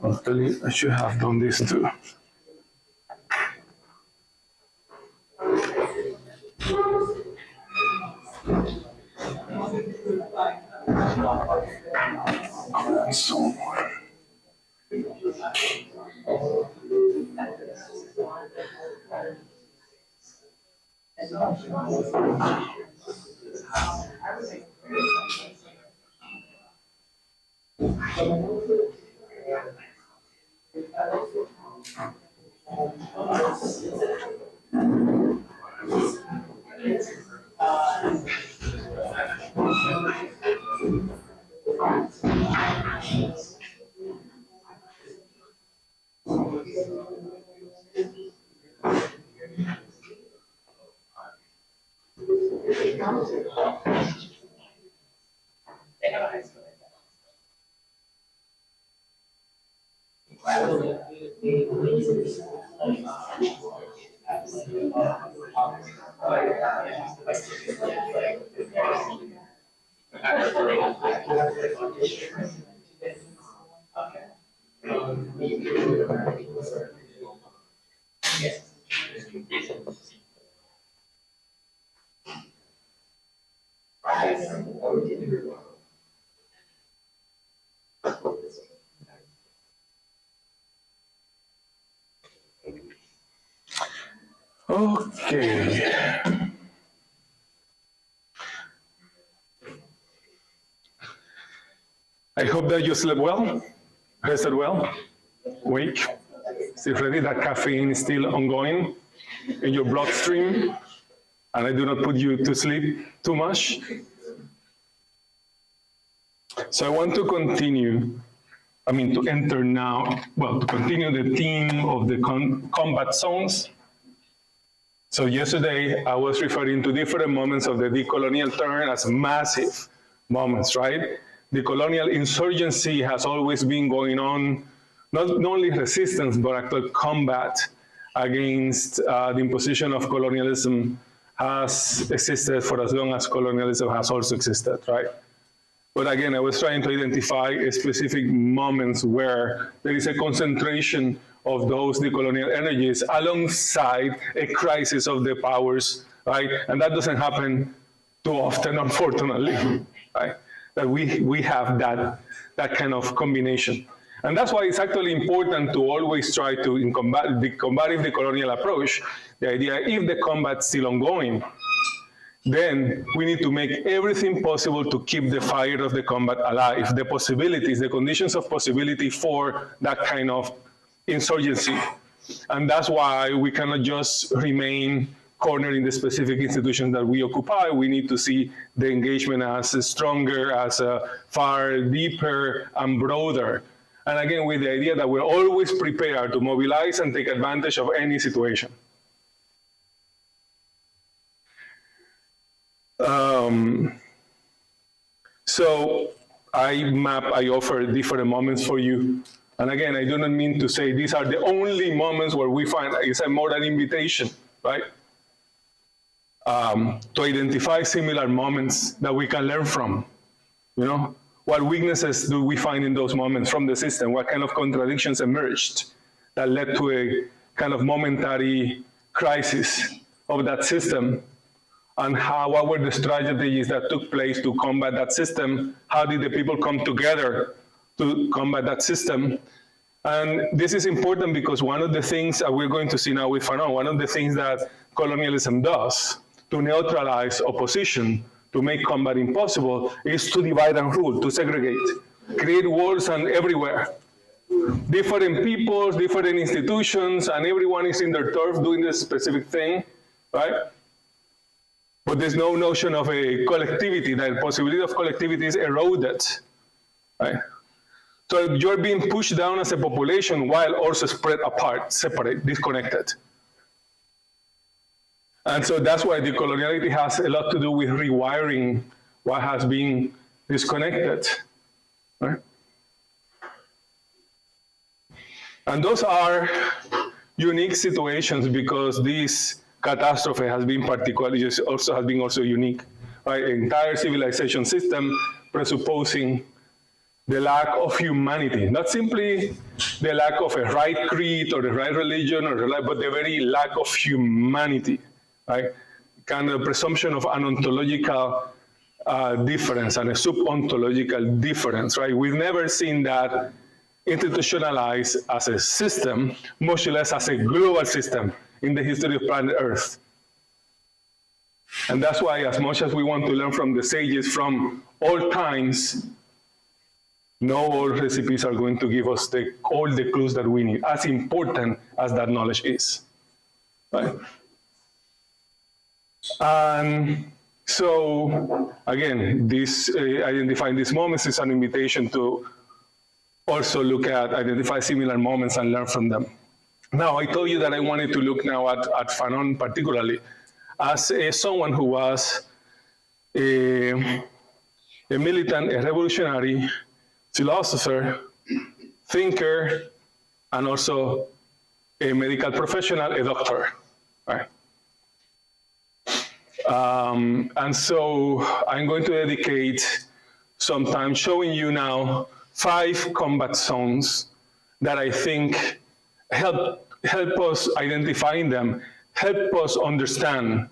Actually, I should have done this too. Somewhere. Okay. I hope that you slept well, rested well, awake, still ready, that caffeine is still ongoing in your bloodstream, and I do not put you to sleep too much. So I want to continue, to enter now, to continue the theme of the combat zones. So yesterday, I was referring to different moments of the decolonial turn as massive moments, right? The colonial insurgency has always been going on, not only resistance, but actual combat against the imposition of colonialism has existed for as long as colonialism has also existed, right? But again, I was trying to identify specific moments where there is a concentration of those decolonial energies alongside a crisis of the powers, right? And that doesn't happen too often, unfortunately, right? That we have that kind of combination. And that's why it's actually important to always try to, in combative decolonial approach, the idea, if the combat's still ongoing, then we need to make everything possible to keep the fire of the combat alive, the possibilities, the conditions of possibility for that kind of insurgency. And that's why we cannot just remain cornered in the specific institutions that we occupy. We need to see the engagement as stronger, as far deeper and broader. And again, with the idea that we're always prepared to mobilize and take advantage of any situation. So I offer different moments for you. And again, I do not mean to say these are the only moments where we find, it's more an invitation, right? To identify similar moments that we can learn from, What weaknesses do we find in those moments from the system? What kind of contradictions emerged that led to a kind of momentary crisis of that system? And what were the strategies that took place to combat that system? How did the people come together to combat that system? And this is important because one of the things that we're going to see now with Fanon, one of the things that colonialism does to neutralize opposition, to make combat impossible, is to divide and rule, to segregate, create walls and everywhere. Different peoples, different institutions, and everyone is in their turf doing this specific thing, right? But there's no notion of a collectivity, that possibility of collectivity is eroded, right? So you're being pushed down as a population while also spread apart, separate, disconnected. And so that's why decoloniality has a lot to do with rewiring what has been disconnected, right? And those are unique situations because this catastrophe has been particularly, also unique. right? Entire civilization system presupposing the lack of humanity, not simply the lack of a right creed or the right religion, but the very lack of humanity, right? Kind of presumption of an ontological difference and a sub-ontological difference, right? We've never seen that institutionalized as a system, much less as a global system in the history of planet Earth. And that's why, as much as we want to learn from the sages from all times, no old recipes are going to give us all the clues that we need, as important as that knowledge is, right? And so, again, this identifying these moments is an invitation to also identify similar moments and learn from them. Now, I told you that I wanted to look now at Fanon particularly as someone who was a militant, a revolutionary, philosopher, thinker, and also a medical professional, a doctor, right? And so I'm going to dedicate some time showing you now 5 combat zones that I think help us identifying them, help us understand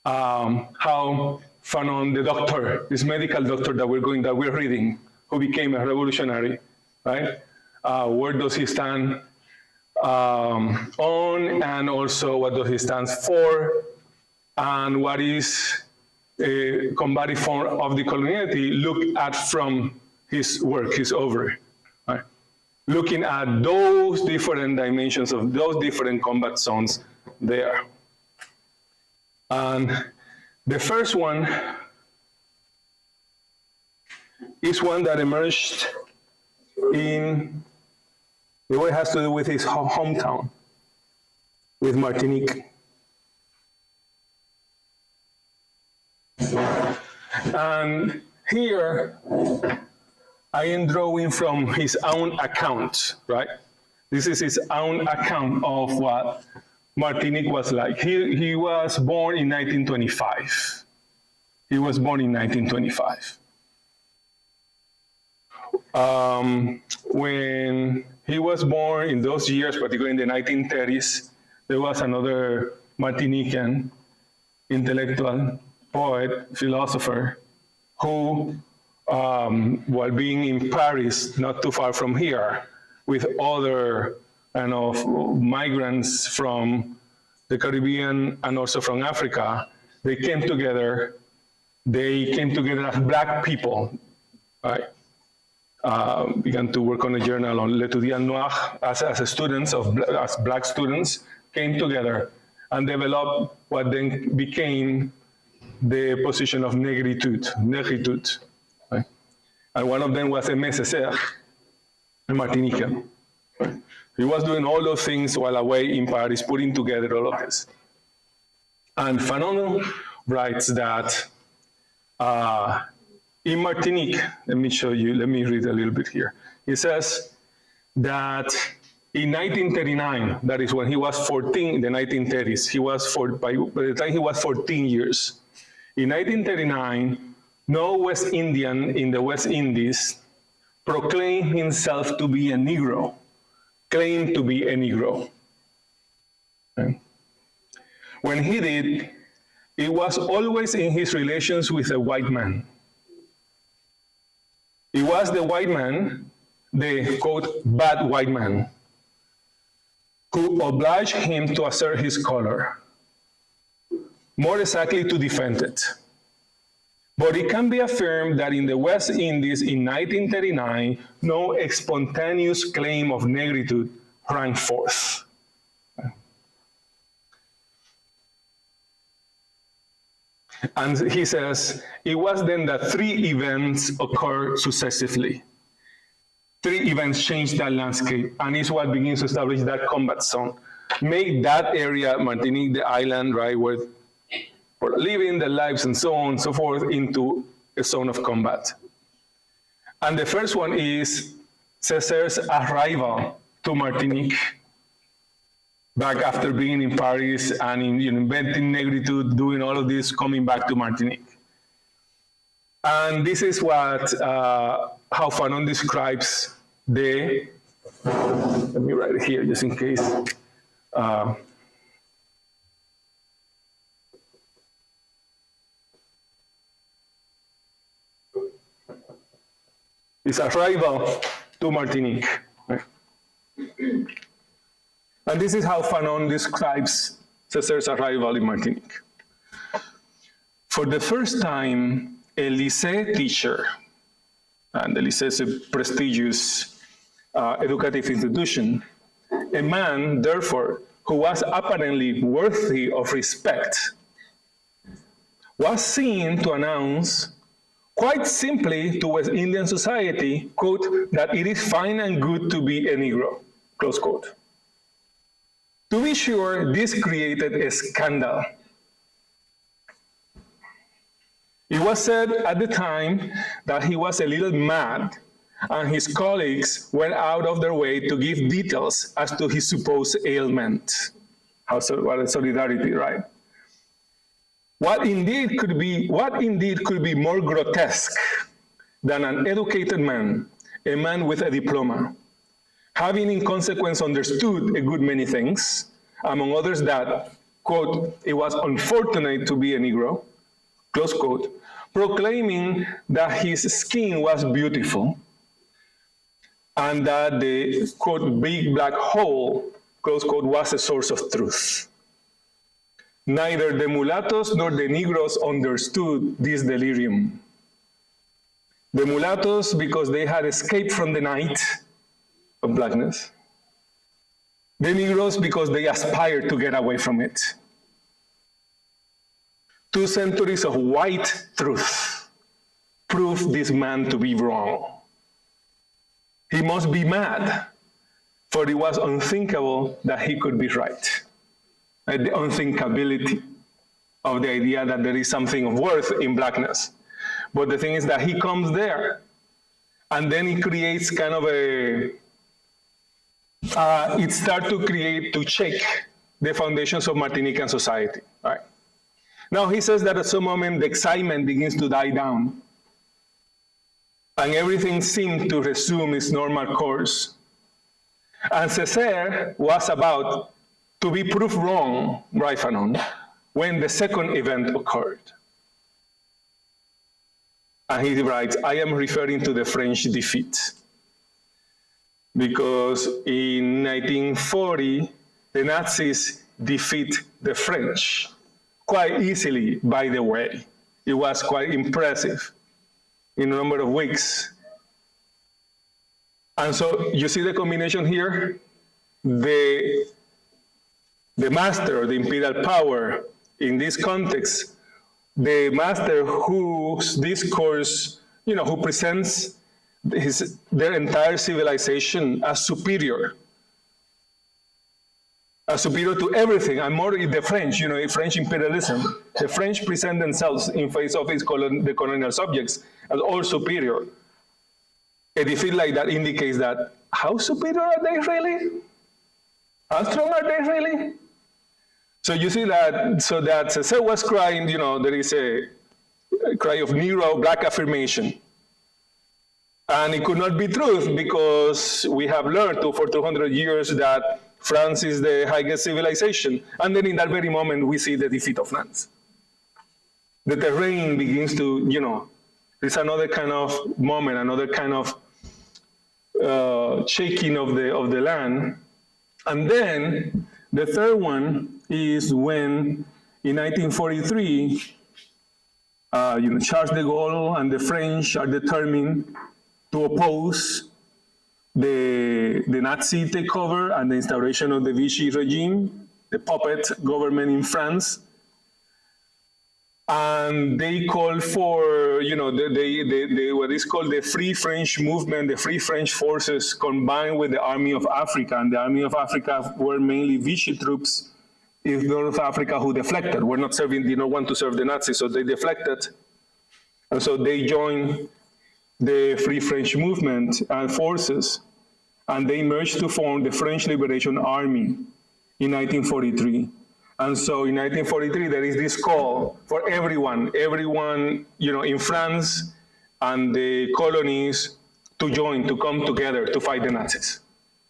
how Fanon, the doctor, this medical doctor that we're reading, who became a revolutionary, right? Where does he stand on, and also what does he stand for, and what is a combative form of the coloniality looked at from his work, his oeuvre, right? Looking at those different dimensions of those different combat zones there. And the first one is one that emerged in the way it has to do with his hometown, with Martinique. And here I am drawing from his own account, right? This is his own account of what Martinique was like. He was born in 1925. He was born in 1925. When he was born in those years, particularly in the 1930s, there was another Martinican intellectual, poet, philosopher, who, while being in Paris, not too far from here, with other kind of migrants from the Caribbean and also from Africa, they came together as Black people, right? Began to work on a journal on l'étudiant noir as students, as Black students, came together and developed what then became the position of negritude, right? And one of them was a nécessaire, a Martinican. Right? He was doing all those things while away in Paris, putting together all of this. And Fanon writes that in Martinique, let me read a little bit here. He says that in 1939, that is when he was 14 in the 1930s, by the time he was 14 years. In 1939, no West Indian in the West Indies proclaimed himself to be a Negro, claimed to be a Negro. Okay. When he did, it was always in his relations with a white man. It was the white man, the, quote, bad white man, who obliged him to assert his color, more exactly to defend it. But it can be affirmed that in the West Indies in 1939, no spontaneous claim of negritude rang forth. And he says, it was then that 3 events occurred successively. 3 events changed that landscape, and it's what begins to establish that combat zone. Make that area, Martinique, the island, right, where living their lives and so on and so forth, into a zone of combat. And the first one is César's arrival to Martinique, back after being in Paris and inventing negritude, doing all of this, coming back to Martinique. And this is what how Fanon describes the. Let me write it here just in case. His arrival to Martinique. Right? And this is how Fanon describes César's arrival in Martinique. For the first time, a lycée teacher, and the lycée is a prestigious educative institution, a man, therefore, who was apparently worthy of respect, was seen to announce quite simply to West Indian society, quote, that it is fine and good to be a Negro, close quote. To be sure, this created a scandal. It was said at the time that he was a little mad, and his colleagues went out of their way to give details as to his supposed ailment. What a solidarity, right? What indeed could be more grotesque than an educated man, a man with a diploma, having in consequence understood a good many things, among others that, quote, it was unfortunate to be a Negro, close quote, proclaiming that his skin was beautiful and that the, quote, big black hole, close quote, was a source of truth. Neither the mulattoes nor the Negroes understood this delirium. The mulattoes, because they had escaped from the night of blackness. The Negroes, because they aspired to get away from it. 2 centuries of white truth prove this man to be wrong. He must be mad, for it was unthinkable that he could be right. The unthinkability of the idea that there is something of worth in blackness. But the thing is that he comes there, and then he creates kind of a, it starts to shake the foundations of Martinican society, right? Now he says that at some moment the excitement begins to die down, and everything seemed to resume its normal course. And Césaire was about to be proved wrong, right, Fanon, when the second event occurred. And he writes, I am referring to the French defeat. Because in 1940, the Nazis defeat the French quite easily, by the way. It was quite impressive in a number of weeks. And so you see the combination here? The master, the imperial power, in this context, the master whose discourse, who presents their entire civilization as superior to everything, and more the French, French imperialism. The French present themselves in face of the colonial subjects as all superior. A defeat like that indicates that, how superior are they really? How strong are they really? So you see that, so that Césaire was crying, there is a cry of Negro black affirmation. And it could not be truth, because we have learned for 200 years that France is the highest civilization. And then in that very moment, we see the defeat of France. The terrain begins to, there's another kind of moment, another kind of shaking of the land. And then the third one is when, in 1943, Charles de Gaulle and the French are determined to oppose the Nazi takeover and the instauration of the Vichy regime, the puppet government in France. And they call for, what is called the Free French movement, the Free French forces combined with the Army of Africa. And the Army of Africa were mainly Vichy troops in North Africa who deflected. Did not want to serve the Nazis, so they deflected. And so they joined the Free French movement and forces, and they merged to form the French Liberation Army in 1943. And so in 1943, there is this call for everyone, in France and the colonies to join, to come together to fight the Nazis,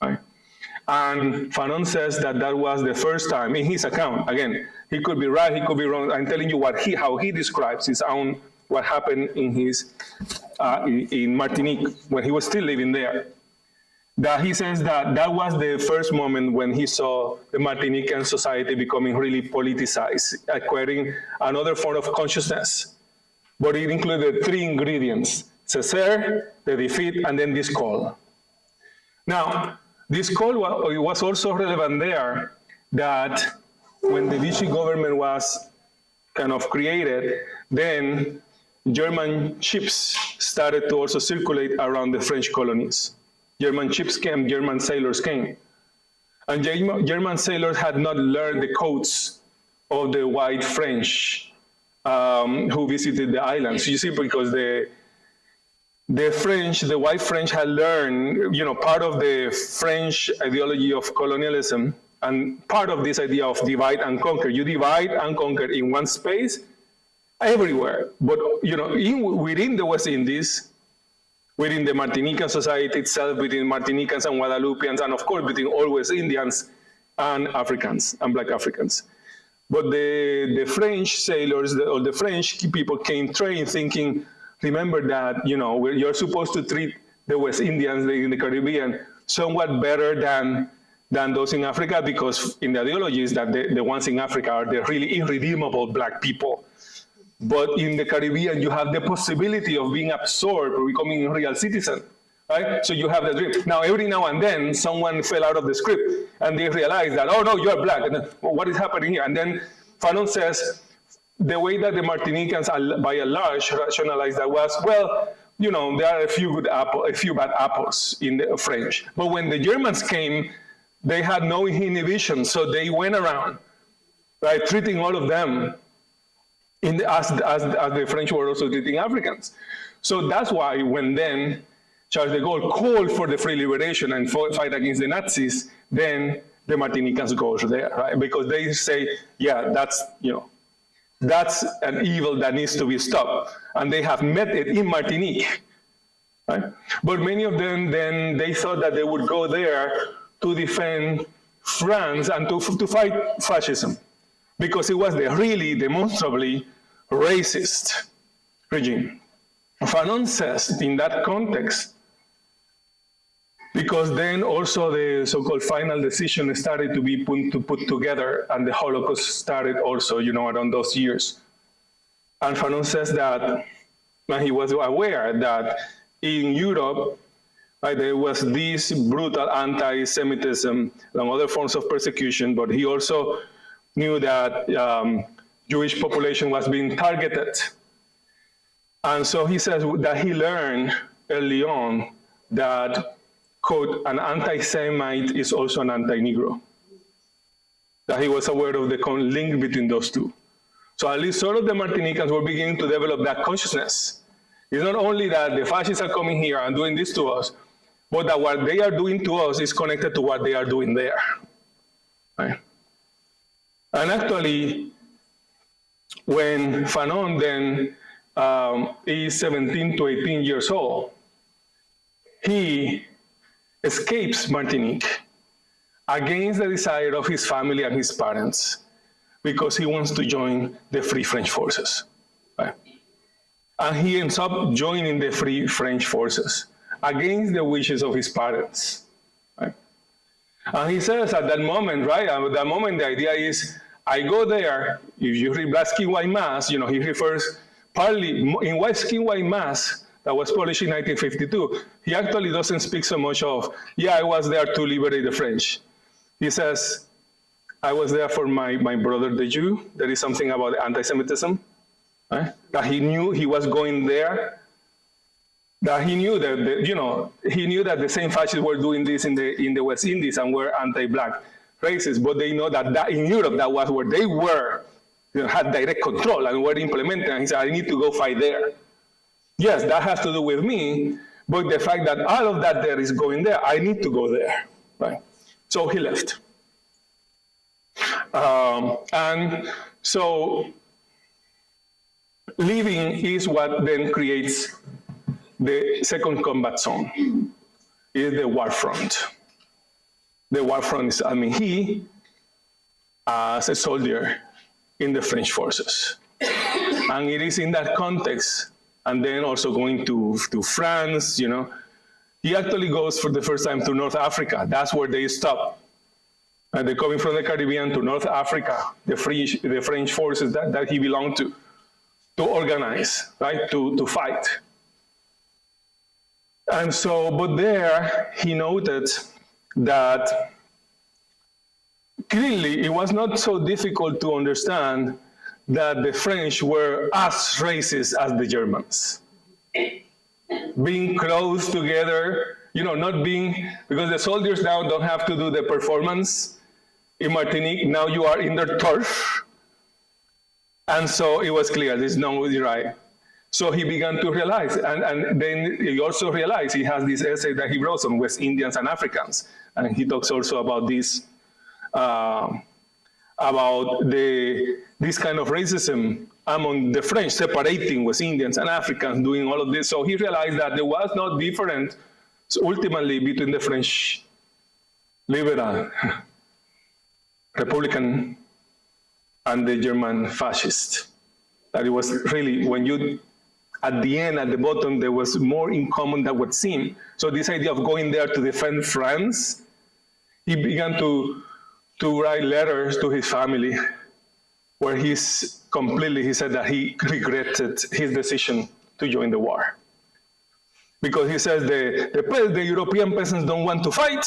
right? And Fanon says that was the first time in his account. Again, he could be right, he could be wrong. I'm telling you how he describes his own, what happened in in Martinique when he was still living there. That he says that was the first moment when he saw the Martinican society becoming really politicized, acquiring another form of consciousness. But it included 3 ingredients: Césaire, the defeat, and then this call. Now, this call was also relevant there, that when the Vichy government was kind of created, then German ships started to also circulate around the French colonies. German ships came, German sailors came. And German sailors had not learned the codes of the white French who visited the islands. You see, because the white French had learned, part of the French ideology of colonialism and part of this idea of divide and conquer. You divide and conquer in one space everywhere. But, within the West Indies, within the Martinican society itself, between Martinicans and Guadeloupeans, and of course, between all West Indians and Africans and Black Africans. But the French sailors, or the French people came trained thinking, remember that, you're supposed to treat the West Indians in the Caribbean somewhat better than those in Africa, because in the ideology is that the ones in Africa are the really irredeemable Black people. But in the Caribbean, you have the possibility of being absorbed or becoming a real citizen, right? So you have the dream. Now, every now and then, someone fell out of the script, and they realize that, oh no, you're Black, and then, well, what is happening here? And then Fanon says, the way that the Martinicans, by and large, rationalized that was, well, there are a few bad apples in the French. But when the Germans came, they had no inhibition, so they went around, right, treating all of them as the French were also treating Africans. So that's why when then Charles de Gaulle called for the free liberation and fight against the Nazis, then the Martinicans go there, right? Because they say, yeah, that's an evil that needs to be stopped. And they have met it in Martinique, right? But many of them, then they thought that they would go there to defend France and to fight fascism, because it was the really demonstrably racist regime. Fanon says in that context, because then also the so-called final decision started to be put together, and the Holocaust started also, around those years. And Fanon says that he was aware that in Europe, there was this brutal anti-Semitism and other forms of persecution, but he also knew that Jewish population was being targeted. And so he says that he learned early on that, quote, an anti-Semite is also an anti-Negro. That he was aware of the link between those two. So at least all of the Martinicans were beginning to develop that consciousness. It's not only that the fascists are coming here and doing this to us, but that what they are doing to us is connected to what they are doing there, right? And actually, when Fanon then is 17 to 18 years old, he escapes Martinique against the desire of his family and his parents, because he wants to join the Free French Forces, right? And he ends up joining the Free French Forces against the wishes of his parents, right? And he says at that moment, right, at that moment, the idea is, I go there, if you read Black Skin, White Mass, he refers partly, in White Skin, White Mass, that was published in 1952, he actually doesn't speak so much of, yeah, I was there to liberate the French. He says, I was there for my brother, the Jew. There is something about anti-Semitism, right? That he knew he was going there, that he knew that, he knew that the same fascists were doing this in the West Indies and were anti-Black racists, but they know that in Europe, that was where they were, had direct control and were implementing. And he said, I need to go fight there. Yes, that has to do with me, but the fact that all of that there is going there, I need to go there, right? So he left. And so leaving is what then creates the second combat zone, is the war front. The war front is, he, as a soldier in the French forces. And it is in that context, and then also going to France, he actually goes for the first time to North Africa. That's where they stop. And they're coming from the Caribbean to North Africa, the French forces that he belonged to organize, right, to fight. And so, but there he noted that clearly it was not so difficult to understand that the French were as racist as the Germans. Being close together, not being, because the soldiers now don't have to do the performance in Martinique, now you are in their turf. And so it was clear, there's no way, right? So he began to realize, and then he also realized, he has this essay that he wrote on West Indians and Africans, and he talks also about this, about this kind of racism among the French, separating West Indians and Africans, doing all of this. So he realized that there was no difference ultimately between the French liberal, Republican, and the German fascist. That it was really, when you, at the end, at the bottom, there was more in common than what seemed. So this idea of going there to defend France, he began to write letters to his family where he said that he regretted his decision to join the war. Because he says the European peasants don't want to fight,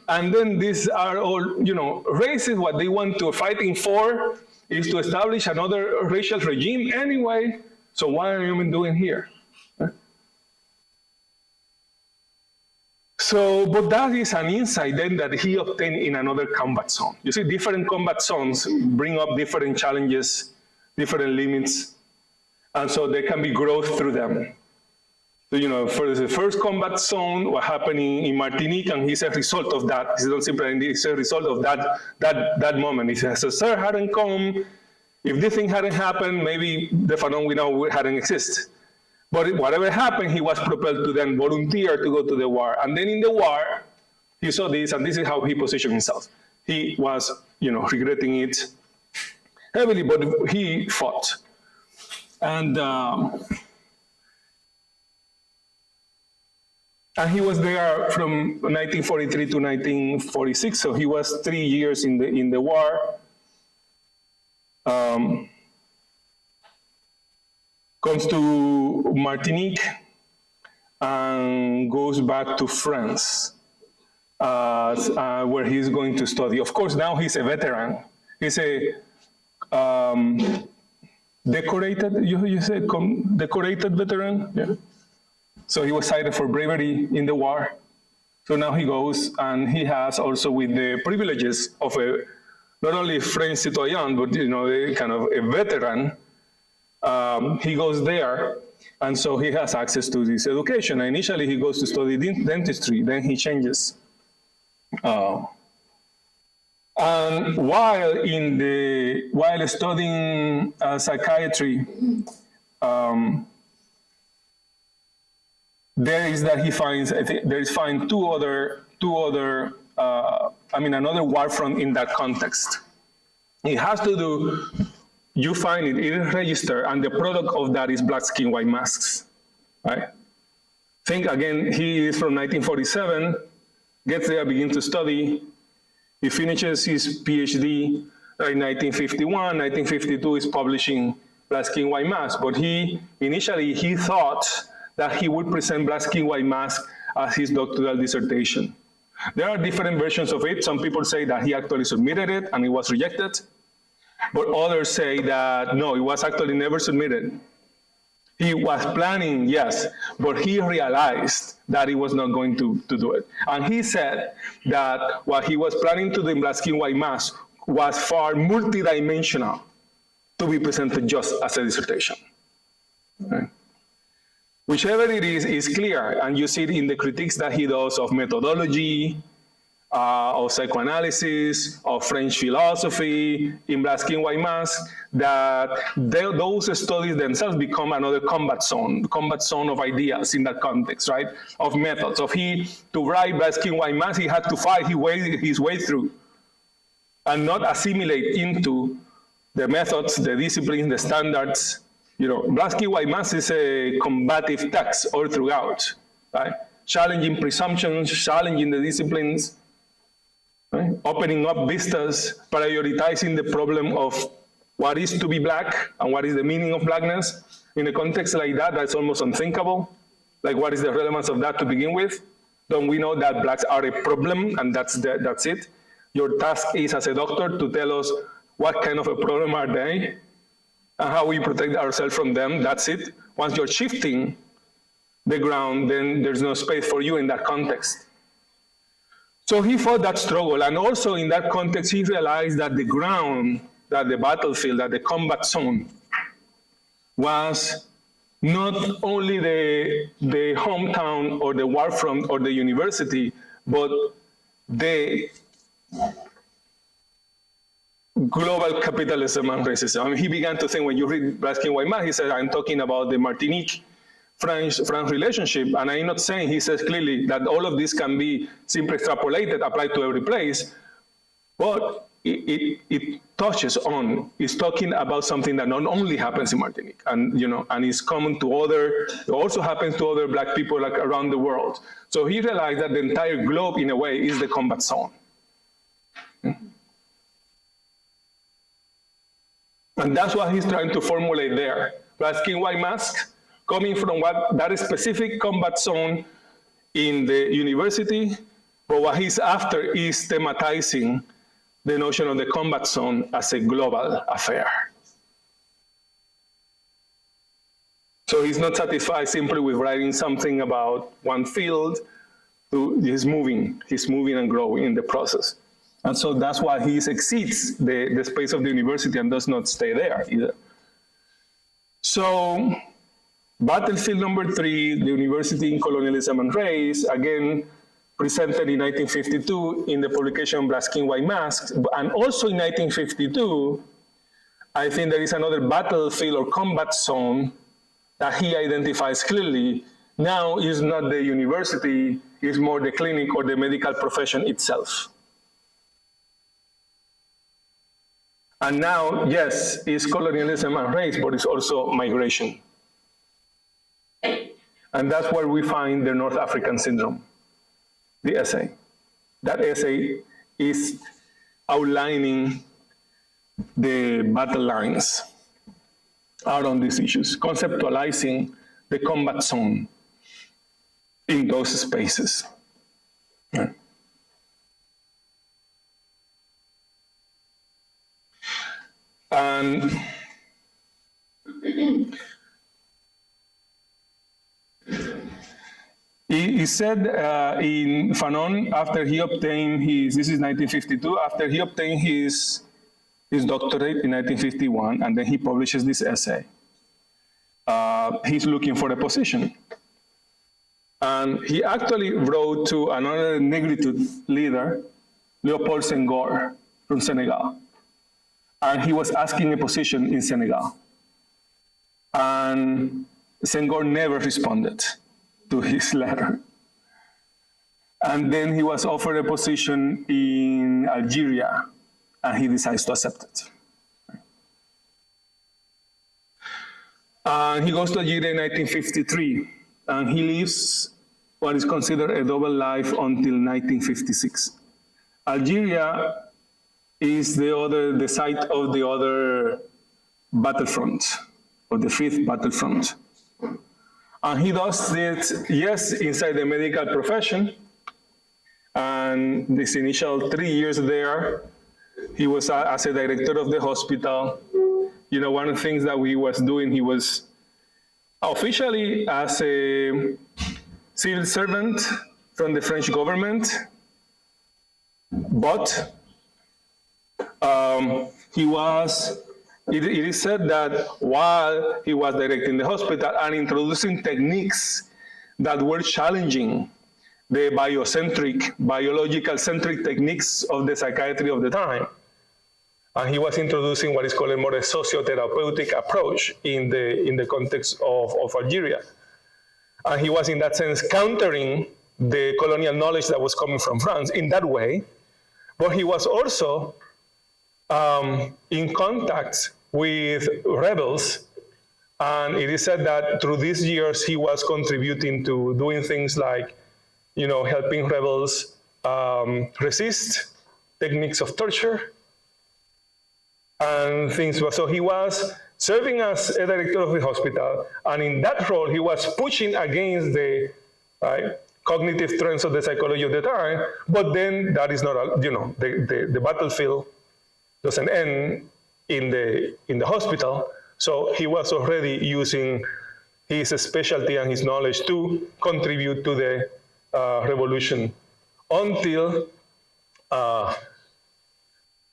and then these are all, races, what they want to fighting for is to establish another racial regime anyway, so what are you even doing here? So, but that is an insight then that he obtained in another combat zone. You see, different combat zones bring up different challenges, different limits, and so there can be growth through them. So, for the first combat zone, what happened in Martinique, and he's a result of that. He's not simply, it's a result of that moment. He says, if Sir hadn't come, if this thing hadn't happened, maybe the phenomenon hadn't existed. But whatever happened, he was propelled to then volunteer to go to the war. And then in the war, he saw this, and this is how he positioned himself. He was, regretting it heavily, but he fought. And he was there from 1943 to 1946, so he was 3 years in the war. Comes to Martinique and goes back to France, where he's going to study. Of course, now he's a veteran. He's a decorated, you said, decorated veteran? Yeah. So he was cited for bravery in the war. So now he goes, and he has also with the privileges of not only French citoyen, but a kind of a veteran. He goes there, and so he has access to this education. Initially, he goes to study dentistry, then he changes. And while studying psychiatry, he finds another war front in that context. It has to do. You find it is registered, and the product of that is black skin, white masks, right? Think again, he is from 1947, gets there, begins to study. He finishes his PhD in 1951, 1952 is publishing Black Skin, White Mask, but initially he thought that he would present Black Skin, White Mask as his doctoral dissertation. There are different versions of it. Some people say that he actually submitted it and it was rejected. But others say that, no, it was actually never submitted. He was planning, yes, but he realized that he was not going to do it. And he said that what he was planning to do in Black Skin, White Mask was far multidimensional to be presented just as a dissertation. Right? Whichever it is clear, and you see it in the critiques that he does of methodology, of psychoanalysis, of French philosophy, in Black Skin, White Mask, that those studies themselves become another combat zone of ideas in that context, right? Of methods. To write Black Skin, White Mask, he had to fight his way through and not assimilate into the methods, the disciplines, the standards. Black Skin, White Mask is a combative text all throughout, right? Challenging presumptions, challenging the disciplines, right? Opening up vistas, prioritizing the problem of what is to be Black and what is the meaning of Blackness. In a context like that, that's almost unthinkable. Like, what is the relevance of that to begin with? Don't we know that Blacks are a problem and that's it? Your task is, as a doctor, to tell us what kind of a problem are they and how we protect ourselves from them. That's it. Once you're shifting the ground, then there's no space for you in that context. So he fought that struggle, and also in that context, he realized that the ground, that the battlefield, that the combat zone was not only the hometown or the war front or the university, but the global capitalism and racism. I mean, he began to think, when you read Black Skin, White Mask, he said, I'm talking about the Martinique-France relationship, and I'm not saying, he says clearly, that all of this can be simply extrapolated, applied to every place, but it touches on, is talking about something that not only happens in Martinique, and is common to it also happens to other Black people like around the world. So he realized that the entire globe, in a way, is the combat zone. And that's what he's trying to formulate there. Black Skin, White Mask, coming from that specific combat zone in the university, but what he's after is thematizing the notion of the combat zone as a global affair. So he's not satisfied simply with writing something about one field. He's moving and growing in the process. And so that's why he exceeds the space of the university and does not stay there either. So battlefield number 3, the University in Colonialism and Race, again, presented in 1952 in the publication Black Skin, White Mask, and also in 1952, I think there is another battlefield or combat zone that he identifies clearly. Now is not the university, it's more the clinic or the medical profession itself. And now, yes, it's colonialism and race, but it's also migration. And that's where we find the North African syndrome, the essay. That essay is outlining the battle lines out on these issues, conceptualizing the combat zone in those spaces. Yeah. And he said in Fanon, after he obtained this is 1952, after he obtained his doctorate in 1951, and then he publishes this essay. He's looking for a position. And he actually wrote to another Negritude leader, Léopold Senghor from Senegal. And he was asking a position in Senegal. And Senghor never responded to his letter. And then he was offered a position in Algeria, and he decides to accept it. And he goes to Algeria in 1953, and he lives what is considered a double life until 1956. Algeria is the site of the other battlefront, or the fifth battlefront. And he does it, yes, inside the medical profession. And this initial 3 years there, he was as a director of the hospital. You know, one of the things that he was doing, he was officially as a civil servant from the French government, but it is said that while he was directing the hospital and introducing techniques that were challenging the biological-centric techniques of the psychiatry of the time. And he was introducing what is called a more sociotherapeutic approach in the context of Algeria. And he was, in that sense, countering the colonial knowledge that was coming from France in that way. But he was also in contact with rebels. And it is said that through these years, he was contributing to doing things like, helping rebels resist techniques of torture and things. So he was serving as a director of the hospital, and in that role, he was pushing against the cognitive trends of the psychology of the time. But then that is not, the battlefield doesn't end in the hospital. So he was already using his specialty and his knowledge to contribute to the revolution until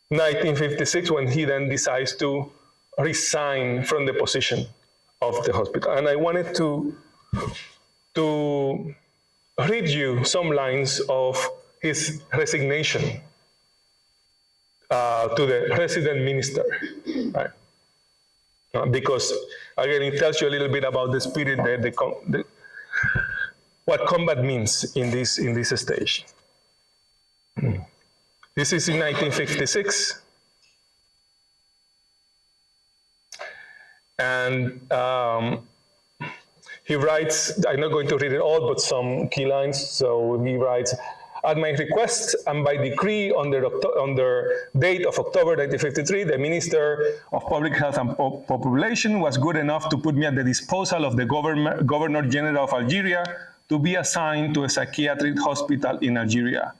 1956, when he then decides to resign from the position of the hospital. And I wanted to read you some lines of his resignation to the resident minister, right? Because, again, it tells you a little bit about the spirit, what combat means in this stage. This is in 1956. And he writes, I'm not going to read it all, but some key lines. So he writes, at my request and by decree under date of October 1953, the Minister of Public Health and Population was good enough to put me at the disposal of the Governor General of Algeria to be assigned to a psychiatric hospital in Algeria.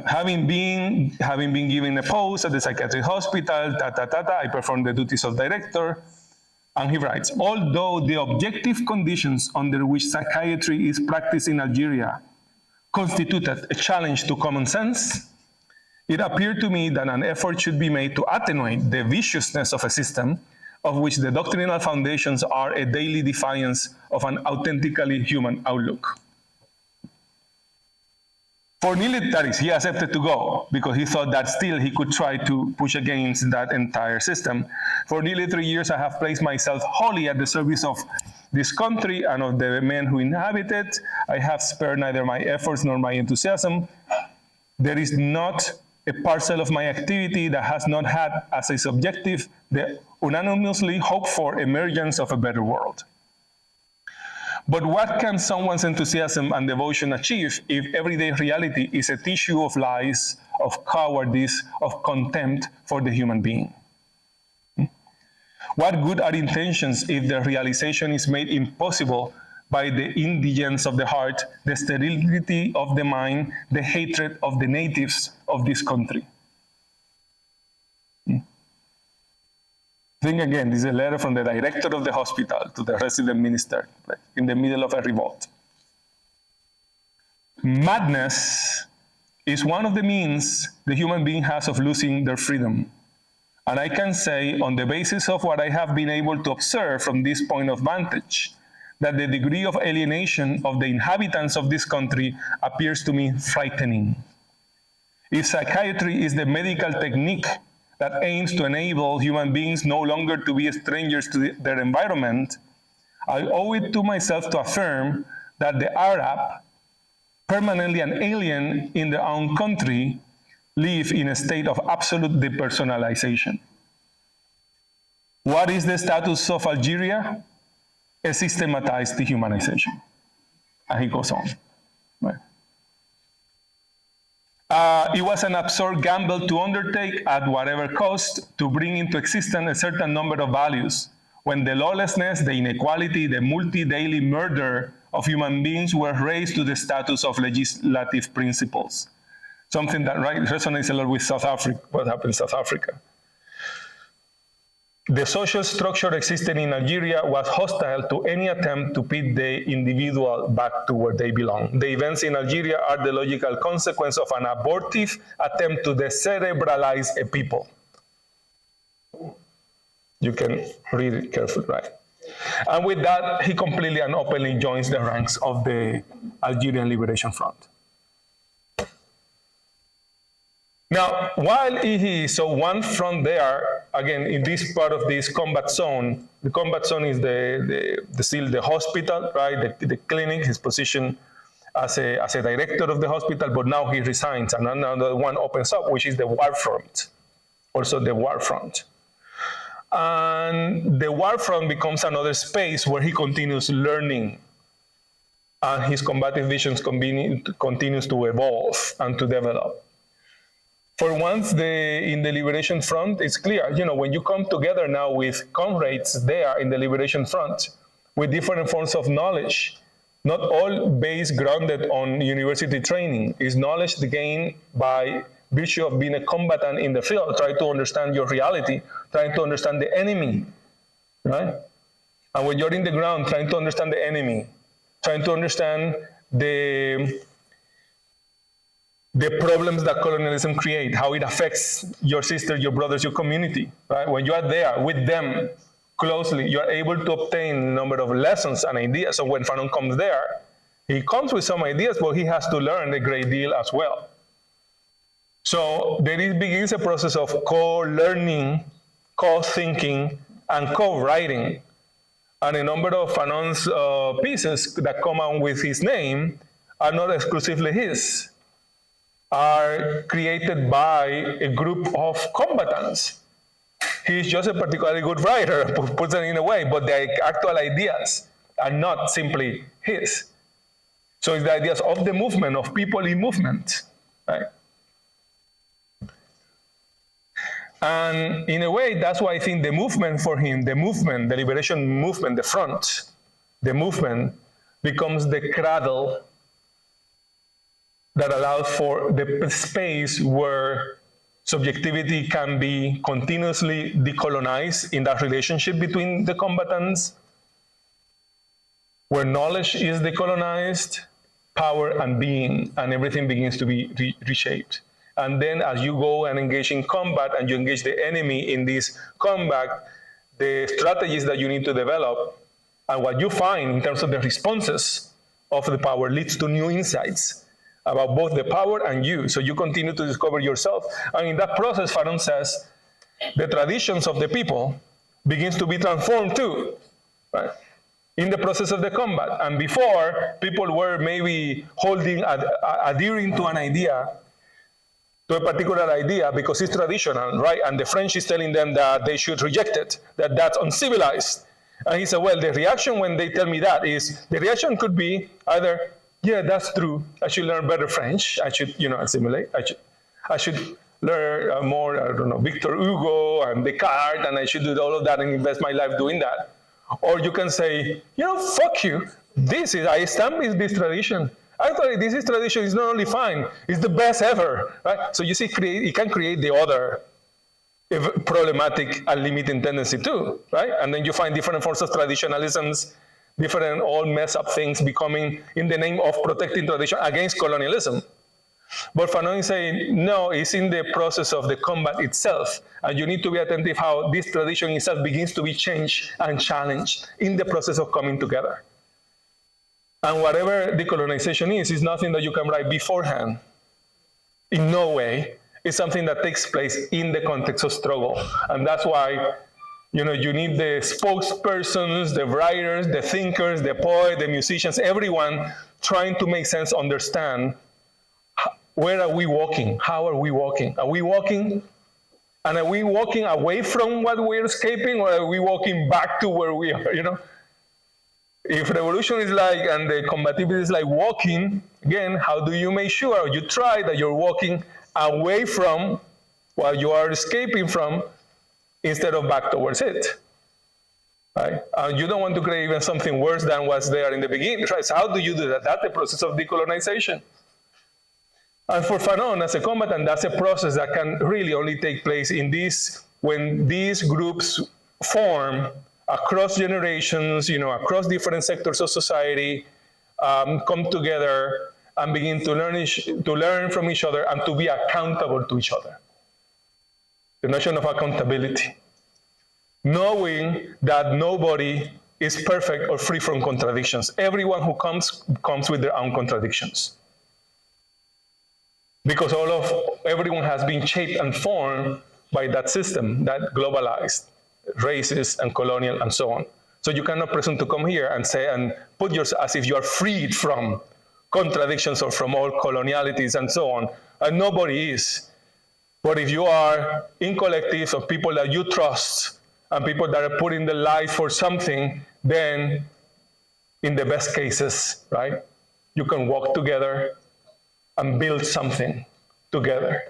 Having been given a post at the psychiatric hospital, I performed the duties of director. And he writes, although the objective conditions under which psychiatry is practiced in Algeria constituted a challenge to common sense, it appeared to me that an effort should be made to attenuate the viciousness of a system of which the doctrinal foundations are a daily defiance of an authentically human outlook. For nearly 3 years, he accepted to go because he thought that still he could try to push against that entire system. For nearly 3 years, I have placed myself wholly at the service of this country and of the men who inhabit it. I have spared neither my efforts nor my enthusiasm. There is not a parcel of my activity that has not had as its objective the unanimously hoped for emergence of a better world. But what can someone's enthusiasm and devotion achieve if everyday reality is a tissue of lies, of cowardice, of contempt for the human being? What good are intentions if their realization is made impossible by the indigence of the heart, the sterility of the mind, the hatred of the natives of this country? Think again, this is a letter from the director of the hospital to the resident minister, like in the middle of a revolt. Madness is one of the means the human being has of losing their freedom. And I can say, on the basis of what I have been able to observe from this point of vantage, that the degree of alienation of the inhabitants of this country appears to me frightening. If psychiatry is the medical technique that aims to enable human beings no longer to be strangers to their environment, I owe it to myself to affirm that the Arab, permanently an alien in their own country, live in a state of absolute depersonalization. What is the status of Algeria? A systematized dehumanization. And he goes on. Right. It was an absurd gamble to undertake at whatever cost to bring into existence a certain number of values when the lawlessness, the inequality, the multi-daily murder of human beings were raised to the status of legislative principles. Something that resonates a lot with South Africa, what happened in South Africa. The social structure existing in Algeria was hostile to any attempt to pit the individual back to where they belong. The events in Algeria are the logical consequence of an abortive attempt to de-cerebralize a people. You can read it carefully, right? And with that, he completely and openly joins the ranks of the Algerian Liberation Front. Now, while he is so one front there, again, in this part of this combat zone, the combat zone is still the hospital, right? The clinic, his position as a director of the hospital, but now he resigns and another one opens up, which is the war front, also the war front. And the war front becomes another space where he continues learning and his combative visions continues to evolve and to develop. For once, in the Liberation Front, it's clear, when you come together now with comrades there in the Liberation Front with different forms of knowledge, not all based, grounded on university training, is knowledge gained by virtue of being a combatant in the field, trying to understand your reality, trying to understand the enemy, right? And when you're in the ground, trying to understand the enemy, trying to understand the problems that colonialism creates, how it affects your sisters, your brothers, your community, right? When you are there with them closely, you are able to obtain a number of lessons and ideas. So when Fanon comes there, he comes with some ideas, but he has to learn a great deal as well. So there begins a process of co-learning, co-thinking, and co-writing. And a number of Fanon's pieces that come out with his name are not exclusively his, are created by a group of combatants. He's just a particularly good writer, puts it in a way, but the actual ideas are not simply his. So it's the ideas of the movement, of people in movement, right? And in a way, that's why I think the movement for him, the liberation movement, the front, the movement becomes the cradle that allows for the space where subjectivity can be continuously decolonized in that relationship between the combatants, where knowledge is decolonized, power and being, and everything begins to be reshaped. And then as you go and engage in combat and you engage the enemy in this combat, the strategies that you need to develop and what you find in terms of the responses of the power leads to new insights about both the power and you. So you continue to discover yourself. And in that process, Fanon says, the traditions of the people begins to be transformed too, right? In the process of the combat. And before, people were maybe adhering to an idea, to a particular idea because it's traditional, right? And the French is telling them that they should reject it, that that's uncivilized. And he said, well, the reaction when they tell me that is, the reaction could be either, yeah, that's true, I should learn better French, I should, assimilate, I should learn more, I don't know, Victor Hugo and Descartes, and I should do all of that and invest my life doing that. Or you can say, fuck you, I stand with this tradition. Actually, this tradition is not only fine, it's the best ever, right? So you see, it can create the other problematic and limiting tendency too, right? And then you find different forms of traditionalisms, different all mess up things becoming in the name of protecting tradition against colonialism. But Fanon is saying, no, it's in the process of the combat itself. And you need to be attentive how this tradition itself begins to be changed and challenged in the process of coming together. And whatever decolonization is nothing that you can write beforehand. In no way. It's something that takes place in the context of struggle. And that's why, you need the spokespersons, the writers, the thinkers, the poets, the musicians, everyone trying to make sense, understand, where are we walking? How are we walking? Are we walking? And are we walking away from what we're escaping, or are we walking back to where we are, If revolution is and the combativity is like walking, again, how do you make sure, or you try that you're walking away from what you are escaping from instead of back towards it, right? You don't want to create even something worse than what's there in the beginning, right? So how do you do that? That's the process of decolonization. And for Fanon, as a combatant, that's a process that can really only take place when these groups form across generations, across different sectors of society, come together and begin to learn from each other and to be accountable to each other. The notion of accountability. Knowing that nobody is perfect or free from contradictions. Everyone who comes with their own contradictions. Because everyone has been shaped and formed by that system, that globalized, racist and colonial and so on. So you cannot presume to come here and say and put yourself as if you are freed from contradictions or from all colonialities and so on. And nobody is. But if you are in collectives of people that you trust and people that are putting their life for something, then in the best cases, right, you can walk together and build something together.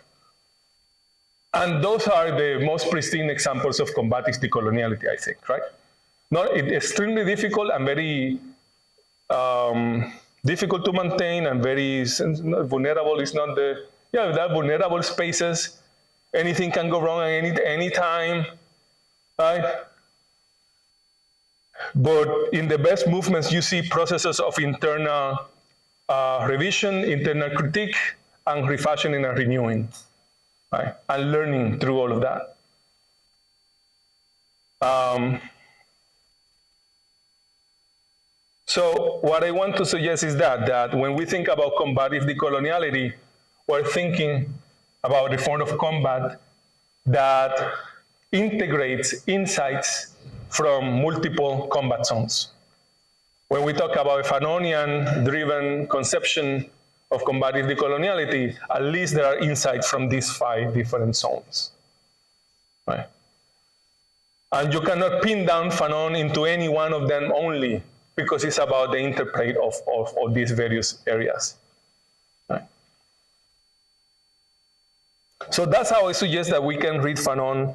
And those are the most pristine examples of combative decoloniality, I think, right? It's extremely difficult and very difficult to maintain and very vulnerable. Is not the, there are vulnerable spaces. Anything can go wrong at any time, right? But in the best movements, you see processes of internal revision, internal critique, and refashioning and renewing, right? And learning through all of that. So what I want to suggest is that when we think about combative decoloniality, we're thinking about a form of combat that integrates insights from multiple combat zones. When we talk about a Fanonian-driven conception of combative decoloniality, at least there are insights from these 5 different zones, right? And you cannot pin down Fanon into any one of them only, because it's about the interplay of these various areas, right? So that's how I suggest that we can read Fanon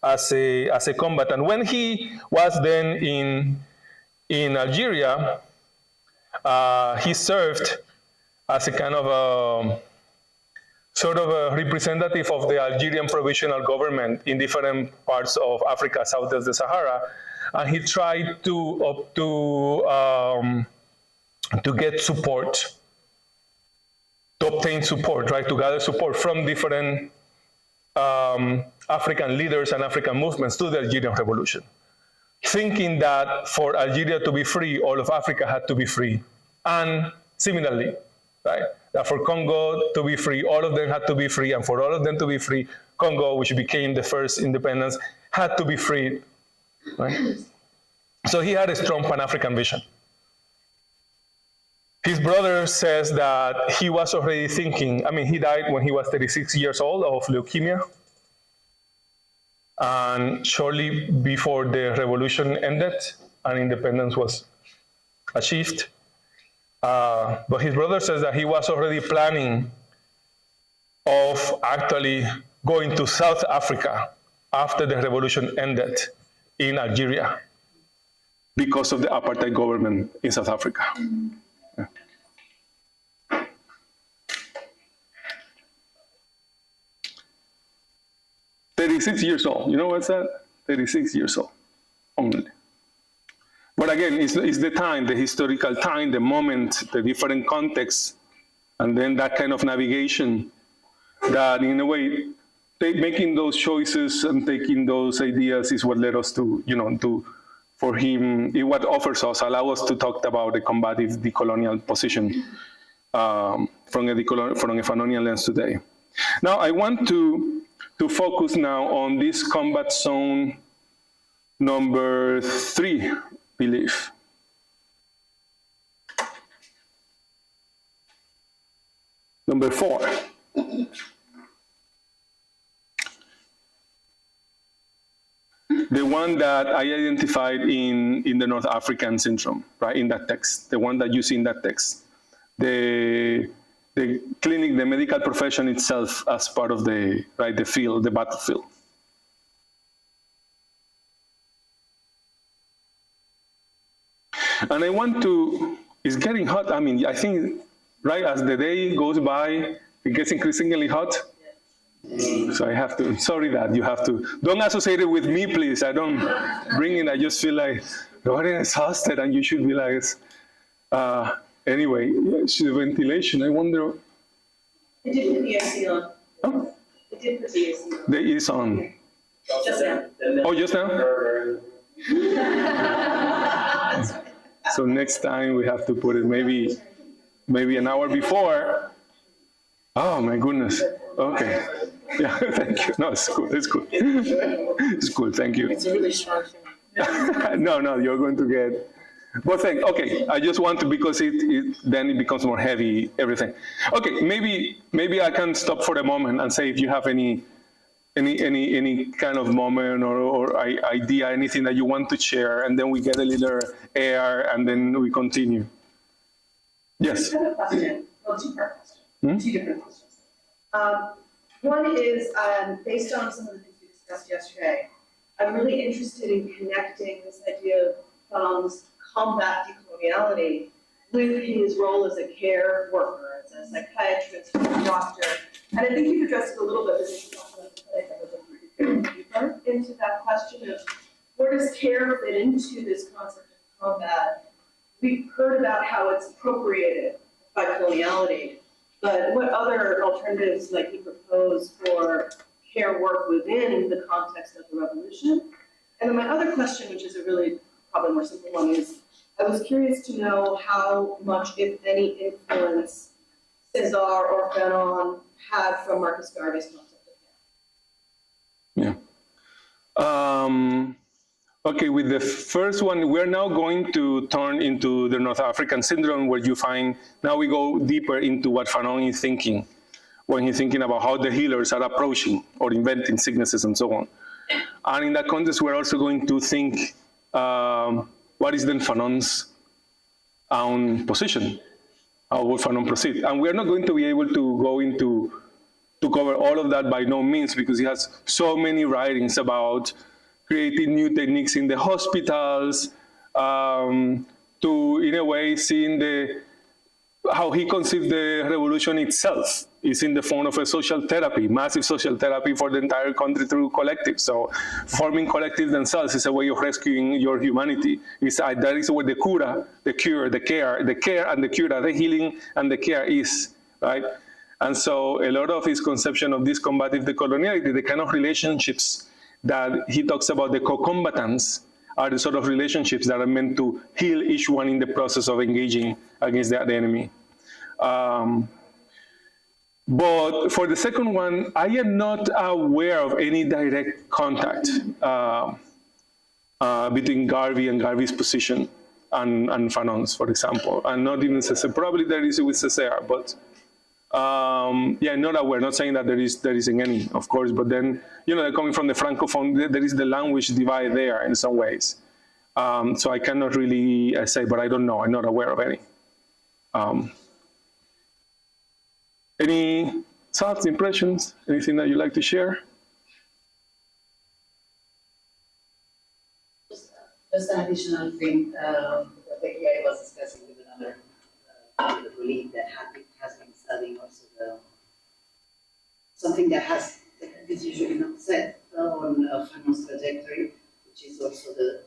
as a combatant. When he was then in Algeria, he served as a kind of sort of a representative of the Algerian provisional government in different parts of Africa, south of the Sahara, and he tried to get support, to obtain support, right, to gather support from different African leaders and African movements to the Algerian revolution, thinking that for Algeria to be free, all of Africa had to be free. And similarly, right, that for Congo to be free, all of them had to be free, and for all of them to be free, Congo, which became the first independence, had to be freed, right? So he had a strong Pan-African vision. His brother says that he was already thinking, he died when he was 36 years old of leukemia. And shortly before the revolution ended and independence was achieved. But his brother says that he was already planning of actually going to South Africa after the revolution ended in Algeria because of the apartheid government in South Africa. Yeah. 36 years old. You know what's that? 36 years old only. But again, it's the time, the historical time, the moment, the different contexts, and then that kind of navigation that, in a way, making those choices and taking those ideas is what led us to, for him, what offers us, allow us to talk about a combative decolonial position from a Fanonian lens today. Now, I want to focus now on this combat zone number 3, belief. Number 4. The one that I identified in the North African syndrome, right, in that text, the one that you see in that text. The clinic, the medical profession itself as part of the field, the battlefield. And I want to, it's getting hot. I think, right, as the day goes by, it gets increasingly hot. So I have to, sorry that you have to, don't associate it with me, please. I don't bring it, I just feel like you're exhausted and you should be like, anyway, the ventilation, I wonder. It did put the AC on. Oh? It did put the AC on. The AC is on. Just now. Oh, just now? So next time we have to put it maybe an hour before. Oh my goodness. Okay. Yeah, thank you. No, it's cool. It's cool. It's cool. Thank you. It's a really strong thing. No, you're going to get. Well, okay. I just want to, because then it becomes more heavy, everything. Okay, maybe I can stop for a moment and say if you have any kind of moment or idea, anything that you want to share, and then we get a little air, and then we continue. Yes. I have a question, well, two-part question, two different questions. One is, based on some of the things we discussed yesterday, I'm really interested in connecting this idea of Fanon's combat decoloniality with his role as a care worker, as a psychiatrist, as a doctor. And I think you've addressed it a little bit, but you talked about deeper into that question of where does care fit into this concept of combat? We've heard about how it's appropriated by coloniality, but what other alternatives might you propose for care work within the context of the revolution? And then my other question, which is a really probably more simple one, is I was curious to know how much, if any, influence Cesar or Fanon had from Marcus Garvey's concept of care. Yeah. Okay, with the first one, we're now going to turn into the North African syndrome, where you find, now we go deeper into what Fanon is thinking when he's thinking about how the healers are approaching or inventing sicknesses and so on. And in that context, we're also going to think, what is then Fanon's own position? How will Fanon proceed? And we're not going to be able to go into, to cover all of that by no means, because he has so many writings about creating new techniques in the hospitals, to, in a way, seeing how he conceived the revolution itself is in the form of a social therapy, massive social therapy for the entire country through collectives. So forming collectives themselves is a way of rescuing your humanity. That is where the cura, the cure, the care and the cura, the healing and the care is, right? And so a lot of his conception of this combative decoloniality, the kind of relationships that he talks about, the co-combatants, are the sort of relationships that are meant to heal each one in the process of engaging against the enemy. But for the second one, I am not aware of any direct contact between Garvey and Garvey's position and Fanon's, for example. And not even Cesar. Probably there is with Cesar, but yeah, not aware, not saying that there isn't any, of course, but then, coming from the Francophone, there is the language divide there in some ways. So I cannot really say, but I don't know, I'm not aware of any. Any thoughts, impressions, anything that you'd like to share? Just an additional thing, I was discussing with another colleague that has been studying also something that is usually not said on Fanon's trajectory, which is also the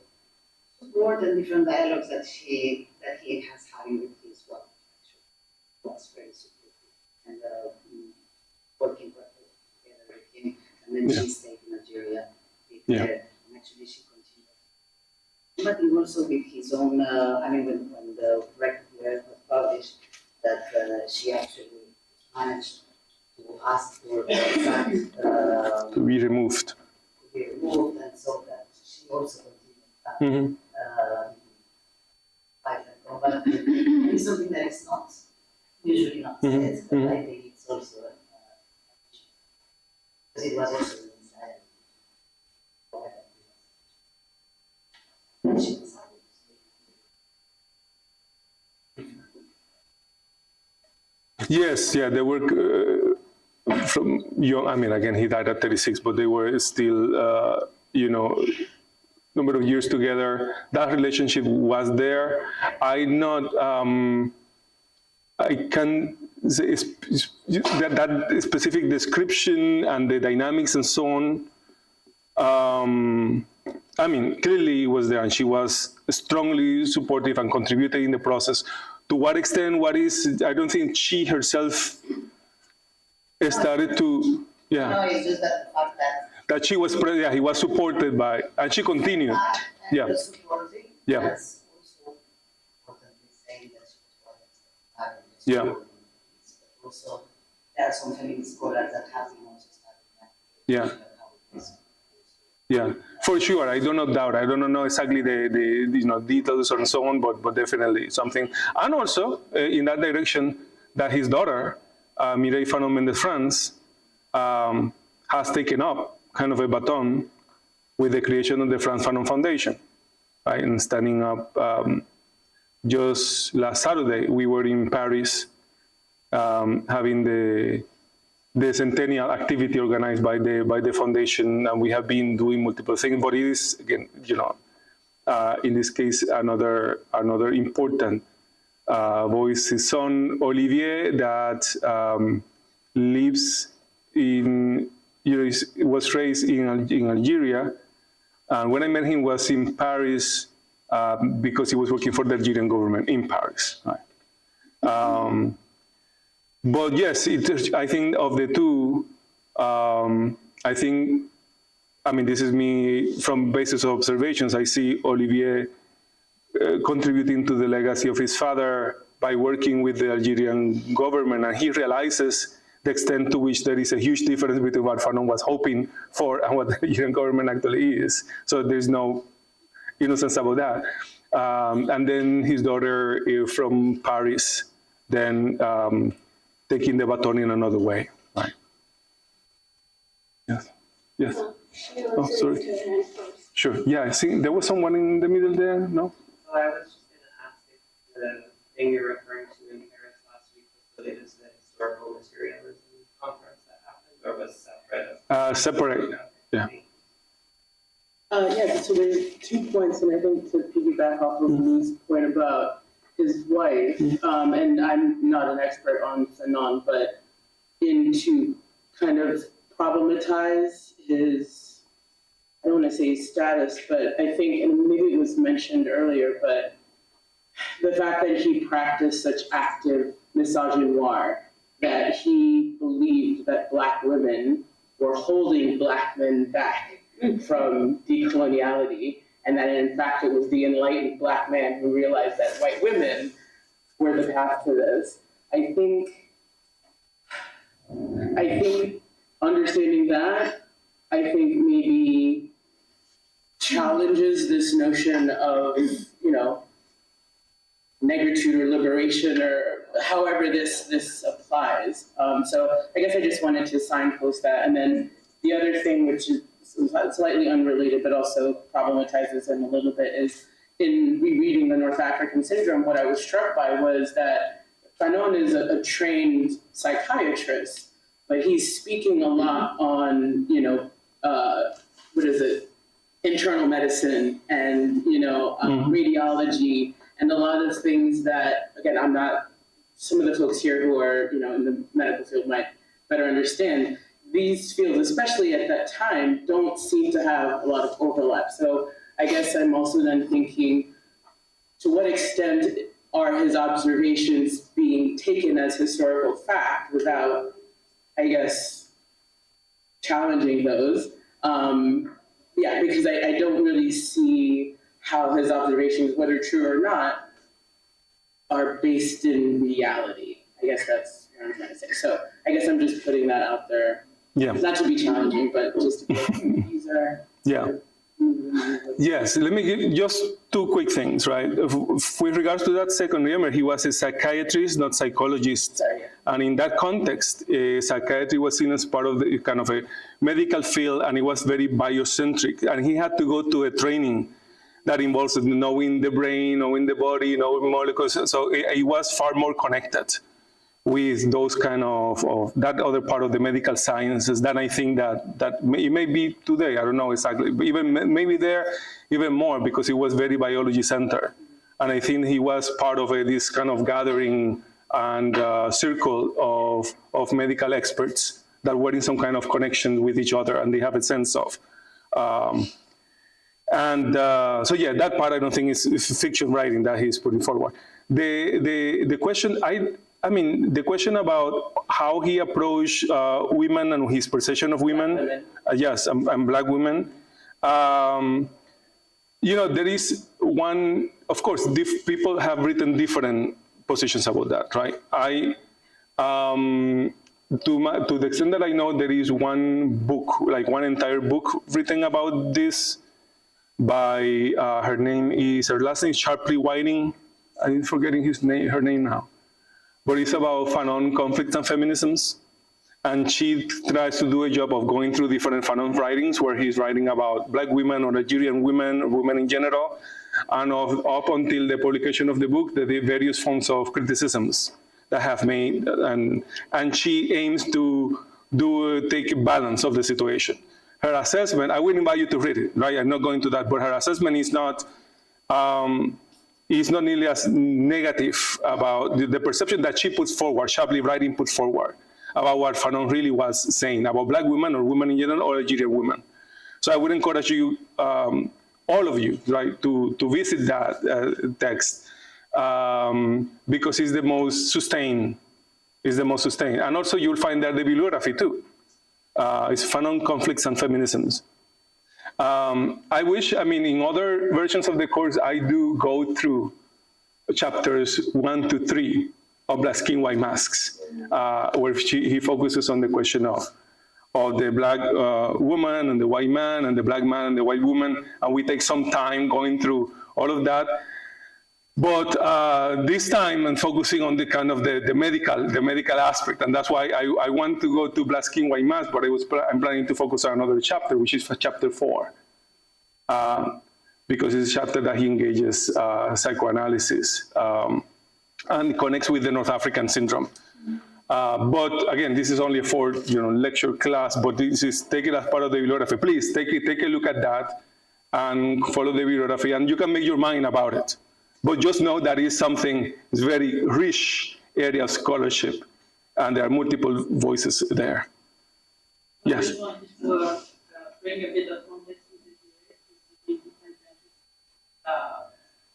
support and different dialogues that he has having with his wife. Actually, was very supportive and working together with him. And then she stayed in Nigeria with her, and actually she continued. But also with his own, when the record was published, that she actually managed to ask for to be removed. And so that she also continued fight and combat. And it's something that is not usually not said, but I think it's also because it was also inside. Yes, yeah, they were from young. I mean, again, he died at 36, but they were still, number of years together. That relationship was there. I can say that specific description and the dynamics and so on. I mean, clearly it was there, and she was strongly supportive and contributed in the process. To what extent, I don't think she herself started to, No, it's just that the fact that she was, he was supported by, and she continued. the supporting, Yeah. that's Yeah. But also, there are some feminist scholars that have been also studying that. Yeah. How it is. Yeah, for sure. I do not doubt. I don't know exactly the details and so on, but definitely something. And also in that direction, that his daughter, Mireille Fanon Mendez-France, has taken up kind of a baton with the creation of the Franz Fanon Foundation, right? And standing up. Just last Saturday, we were in Paris having the centennial activity organized by the foundation, and we have been doing multiple things. But it is, again, in this case, another important voice. His son Olivier, that lives was raised in Algeria, and when I met him was in Paris because he was working for the Algerian government in Paris. Right? But yes, I think of the two, this is me from basis of observations. I see Olivier contributing to the legacy of his father by working with the Algerian government, and he realizes the extent to which there is a huge difference between what Fanon was hoping for and what the Algerian government actually is. So there's no innocence about that. And then his daughter from Paris, then taking the baton in another way. Right. Yes. Yes. Oh, sorry. Sure. Yeah, I think there was someone in the middle there. No? Oh, I was just going to ask if the thing you're referring to in Paris last week was related to the historical materialism conference that happened, or was separate? Separate. Yeah. Yeah, so there's 2 points, and I think to piggyback off of Lou's point about his wife, and I'm not an expert on Fanon, but to kind of problematize his, I don't want to say his status, but I think, and maybe it was mentioned earlier, but the fact that he practiced such active misogynoir, that he believed that Black women were holding Black men back from decoloniality, and that in fact it was the enlightened Black man who realized that white women were the path to this. I think understanding that, I think maybe challenges this notion of, negritude or liberation, or however this applies. So I guess I just wanted to signpost that. And then the other thing, which is slightly unrelated, but also problematizes him a little bit, is in rereading the North African Syndrome, what I was struck by was that Fanon is a trained psychiatrist, but he's speaking a lot on, internal medicine and, radiology, and a lot of things that, again, some of the folks here who are, in the medical field might better understand. These fields, especially at that time, don't seem to have a lot of overlap. So I guess I'm also then thinking, to what extent are his observations being taken as historical fact without, I guess, challenging those? Because I don't really see how his observations, whether true or not, are based in reality. I guess that's what I'm trying to say. So I guess I'm just putting that out there. Yeah. Not to be challenging, but just to be, these are. Yeah. Yes, let me give just 2 quick things, right? With regards to that second, remember, he was a psychiatrist, not psychologist. Sorry. And in that context, psychiatry was seen as part of the kind of a medical field, and it was very biocentric. And he had to go to a training that involves knowing the brain, knowing the body, knowing molecules. So it was far more connected with those kind of that other part of the medical sciences than I think that it may be today. I don't know exactly, but maybe there even more, because it was very biology centered. And I think he was part of this kind of gathering and circle of medical experts that were in some kind of connection with each other, and they have a sense of. So yeah, that part I don't think is fiction writing that he's putting forward. The question the question about how he approached women and his perception of women, yes, and Black women. There is one, of course, people have written different positions about that, right? To the extent that I know, there is one book, like one entire book written about this by, her last name is Sharpley Whiting. I'm forgetting her name now. But it's about Fanon conflicts and feminisms. And she tries to do a job of going through different Fanon writings where he's writing about Black women or Nigerian women or women in general, and up until the publication of the book, the various forms of criticisms that have made, and she aims to take a balance of the situation. Her assessment, I would invite you to read it, right? I'm not going to that, but her assessment is not nearly as negative about the perception that she puts forward, Shapley Writing puts forward, about what Fanon really was saying about Black women or women in general or Nigerian women. So I would encourage you, all of you, right, to visit that text because it's the most sustained. And also you'll find there the bibliography too. It's Fanon Conflicts and Feminisms. I wish, in other versions of the course, I do go through chapters 1 to 3 of Black Skin, White Masks, where he focuses on the question of the Black woman and the white man and the Black man and the white woman, and we take some time going through all of that. But this time I'm focusing on the kind of the medical aspect, and that's why I want to go to Black Skin, White Mask, but I'm planning to focus on another chapter, which is chapter 4, because it's a chapter that he engages psychoanalysis and connects with the North African syndrome. But again, this is only a 4 lecture class, but this is take it as part of the bibliography. Please take a look at that and follow the bibliography, and you can make your mind about it. But just know that it's something, it's very rich area of scholarship, and there are multiple voices there. Yes? I just wanted to bring a bit of context to the different countries.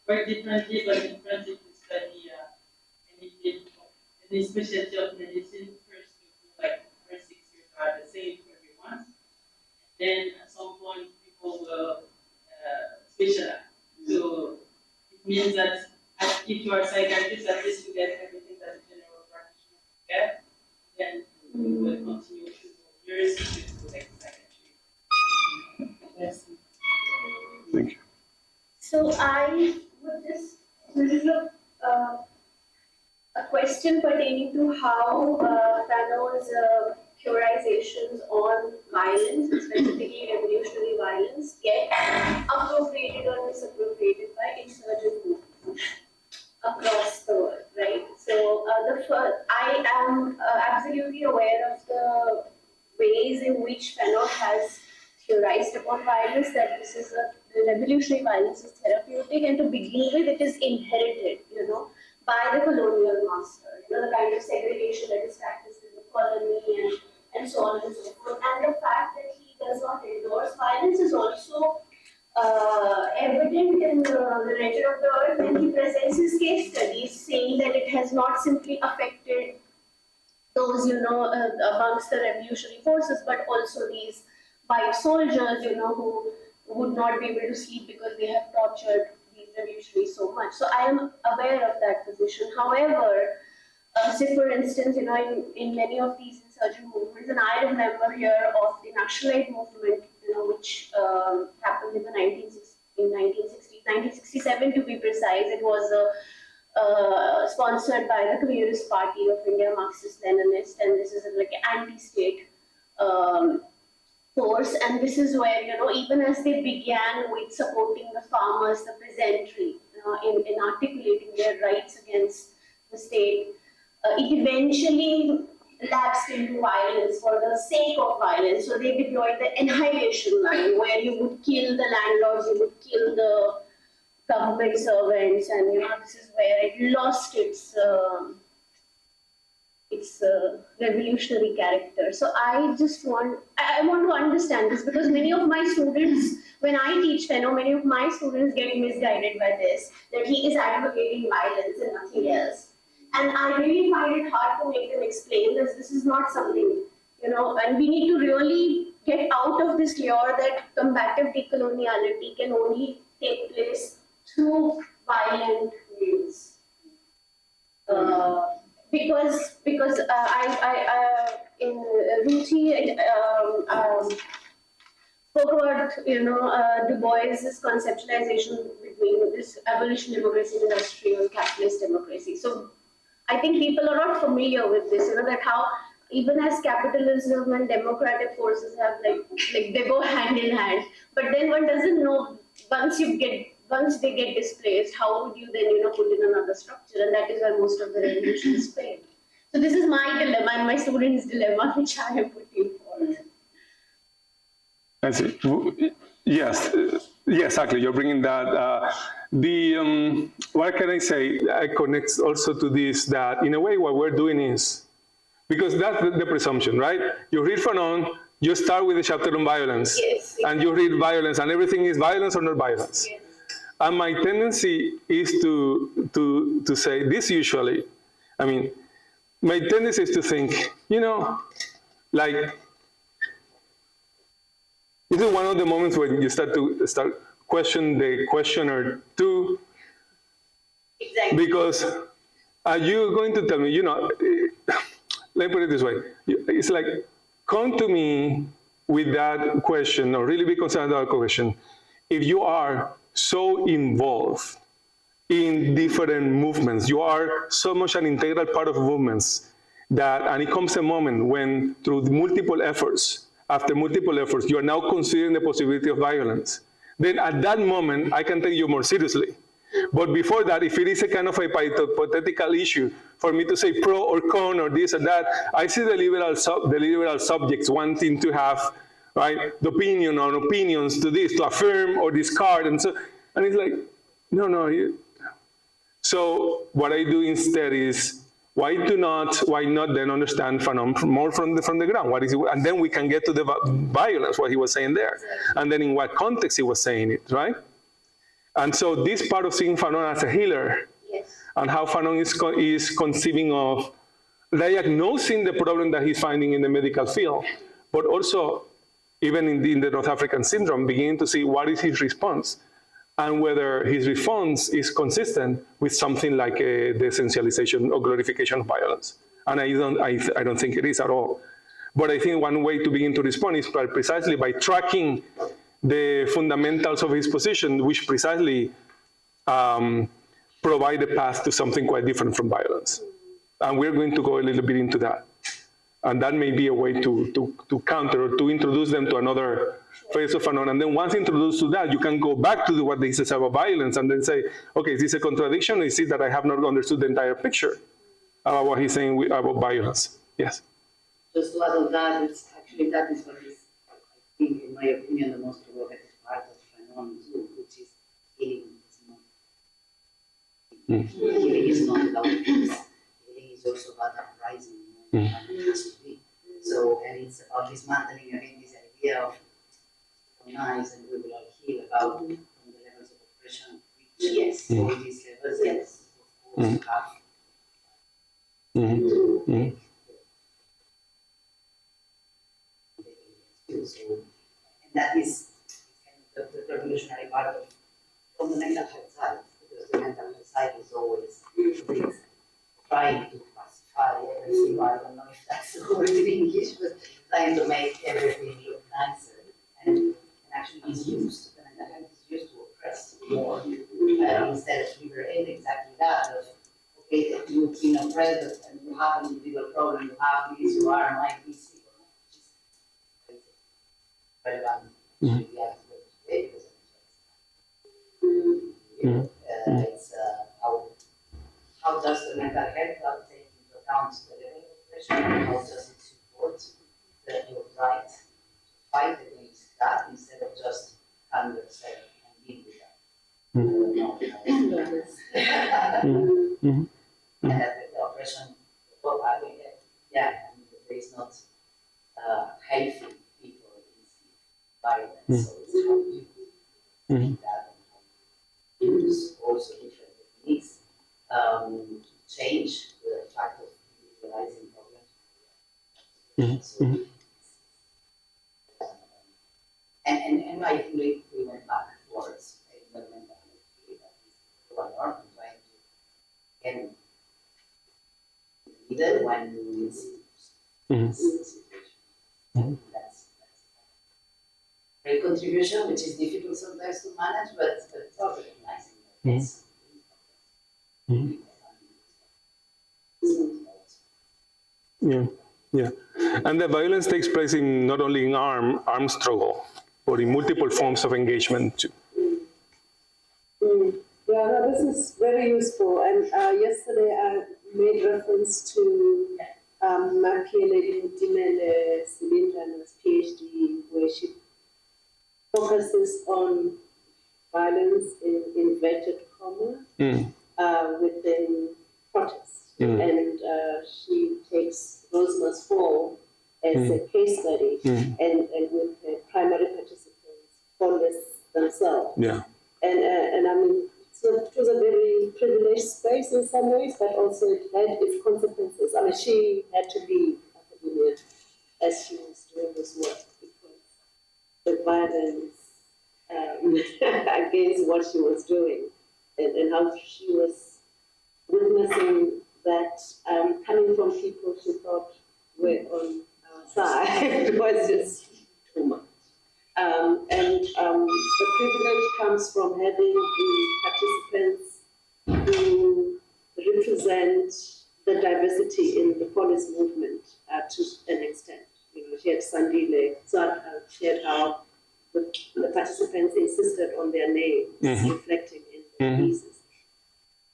Work differently, but differently to study any specialty of medicine. First, first 6 years are the same for everyone. And then at some point, people will specialize. So means that if you are a psychiatrist, at least you get everything that a general practitioner get, then you will continue to do years to do psychiatry. Yes. Thank you. So I would just, this is a question pertaining to how Fanon's theorizations on violence, specifically revolutionary violence, get appropriated or misappropriated by insurgent movements across the world, right? So I am absolutely aware of the ways in which Fanon has theorized upon violence, that this is the revolutionary violence is therapeutic, and to begin with, it is inherited, by the colonial master, the kind of segregation that is practiced in the colony and so on and so forth. And the fact that he does not endorse violence is also evident in the Legend of the Earth when he presents his case studies, saying that it has not simply affected those, amongst the revolutionary forces, but also these white soldiers, who would not be able to sleep because they have tortured these revolutionaries so much. So I am aware of that position. However, say for instance, in many of these insurgent movements, and I remember here of the Naxalite movement, which happened in the 1960s, 1967 to be precise. It was sponsored by the Communist Party of India, Marxist-Leninist, and this is like an anti-state force. And this is where, even as they began with supporting the farmers, the peasantry, in articulating their rights against the state, it eventually lapsed into violence for the sake of violence. So they deployed the annihilation line, where you would kill the landlords, you would kill the government servants, and this is where it lost its revolutionary character. So I want to understand this, because many of my students, when I teach Fanon, many of my students get misguided by this, that he is advocating violence and nothing else. And I really find it hard to make them explain this. This is not something, and we need to really get out of this lure that combative decoloniality can only take place through violent means. because in Ruchi spoke about Du Bois's conceptualization between this abolition democracy and industrial capitalist democracy. So I think people are not familiar with this, that how even as capitalism and democratic forces have like they go hand in hand, but then one doesn't know once they get displaced, how would you then put in another structure, and that is why most of the revolutions fail. So this is my dilemma and my students' dilemma, which I am putting forward. I see. Yes, exactly. You're bringing that. What can I say? I connect also to this, that in a way what we're doing is, because that's the presumption, right? You read Fanon, you start with the chapter on violence, Yes, and you read violence, and everything is violence or not violence. Yes. And my tendency is to say this usually. I mean, my tendency is to think, like, this is one of the moments when you start question the questioner too. Exactly. Because are you going to tell me, let me put it this way. It's like, come to me with that question, or really be concerned about that question, if you are so involved in different movements, you are so much an integral part of movements, and it comes a moment when, through multiple efforts, after multiple efforts, you are now considering the possibility of violence, then at that moment, I can take you more seriously. But before that, if it is a kind of a hypothetical issue for me to say pro or con or this or that, I see the liberal subjects wanting to have, right, the opinion on opinions to this, to affirm or discard, and it's like, no. So what I do instead is, why not then understand Fanon more from the ground? What is it? And then we can get to the violence, what he was saying there, and then in what context he was saying it, right? And so this part of seeing Fanon as a healer, Yes. and how Fanon is conceiving of diagnosing the problem that he's finding in the medical field, but also even in the North African syndrome, beginning to see what is his response, and whether his response is consistent with something like the essentialization or glorification of violence. And I don't think it is at all. But I think one way to begin to respond is precisely by tracking the fundamentals of his position, which precisely provide a path to something quite different from violence. And we're going to go a little bit into that. And that may be a way to counter or to introduce them to another phase of Fanon. And then once introduced to that, you can go back to what he says about violence and then say, okay, is this a contradiction? Or is it that I have not understood the entire picture about what he's saying about violence? Yes. Just to add on that, that is what is, I think, in my opinion, the most provocative part of Fanon too, which is healing is not. Healing is not about peace. Healing is also about uprising. So, and it's about dismantling again this idea of nice and we will all heal about from the levels of oppression which Yes. all these levels, yes, of course, have to make so, and that is kind of the revolutionary part of from the mental health side, because the mental health side is always trying to pacify everything. I don't know if that's the word in English, but trying to make everything look nicer. And actually is used, the mental health is used to oppress more. Instead of liberating exactly that, of, okay, you've been oppressed and you have an individual problem, you have this, you might be sick or not, which is relevant to the aspect today, because it's how does the mental health take into account the level of oppression, how does it support your right to fight against that instead of just calm yourself and deal with that. And that the oppression, well, I mean, there is not healthy people in environments, so it's how you take that and how you use also different techniques to change the fact of individualizing problems. So, and I think we went back towards environmental health, that is one norm, trying to again leader when you see Mhm. situation. That's a great contribution, which is difficult sometimes to manage, but it's all recognizing that it's Mhm. Yeah, yeah. And the violence takes place in not only in armed struggle, but in multiple forms of engagement too. Yeah, no, this is very useful. And yesterday I made reference to Makiele Dinele Silindrana's PhD, where she focuses on violence in inverted commas within protests. And she takes Rosema's Fall as a case study, and with the primary participants, police themselves. Yeah. And I mean, so it was a very privileged space in some ways, but also it had its consequences. I mean, she had to leave academia as she was doing this work because the violence against what she was doing and how she was witnessing that coming from people she thought were on our side was just too much. The privilege comes from having the participants who represent the diversity in the police movement to an extent. You know, she had Sandile, so she had how the participants insisted on their names reflecting in the pieces.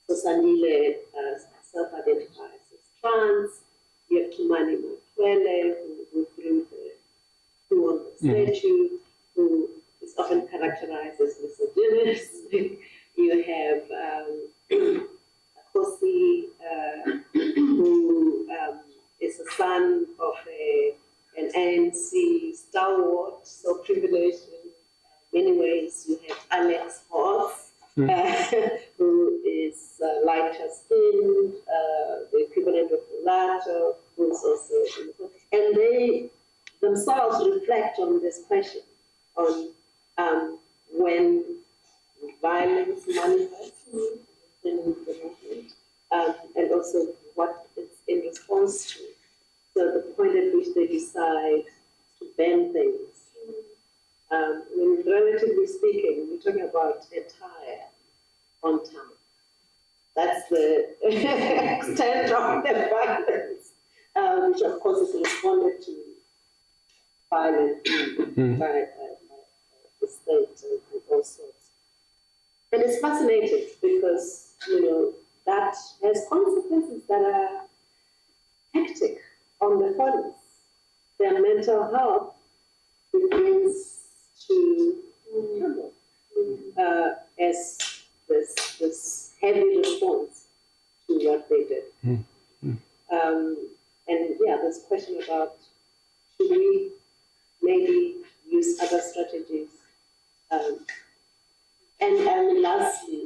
So Sandile self-identifies as trans. You have Tumani Motwele, who threw the who on the statue, who is often characterized as misogynist. You have Kosi, who is a son of an ANC stalwart, so privileged in many ways. You have Alex Hoss, who is lighter skinned, the equivalent of mulatto, who's also, and they themselves reflect on this question on when violence manifests in the movement, and also what it's in response to. So the point at which they decide to ban things. Relatively speaking, we're talking about a tire on time. That's the extent of the violence, which of course is responded to violence by the state and all sorts. And it's fascinating because, you know, that has consequences that are hectic on the police. Their mental health begins to trouble as this heavy response to what they did. And yeah, this question about should we maybe use other strategies. And lastly,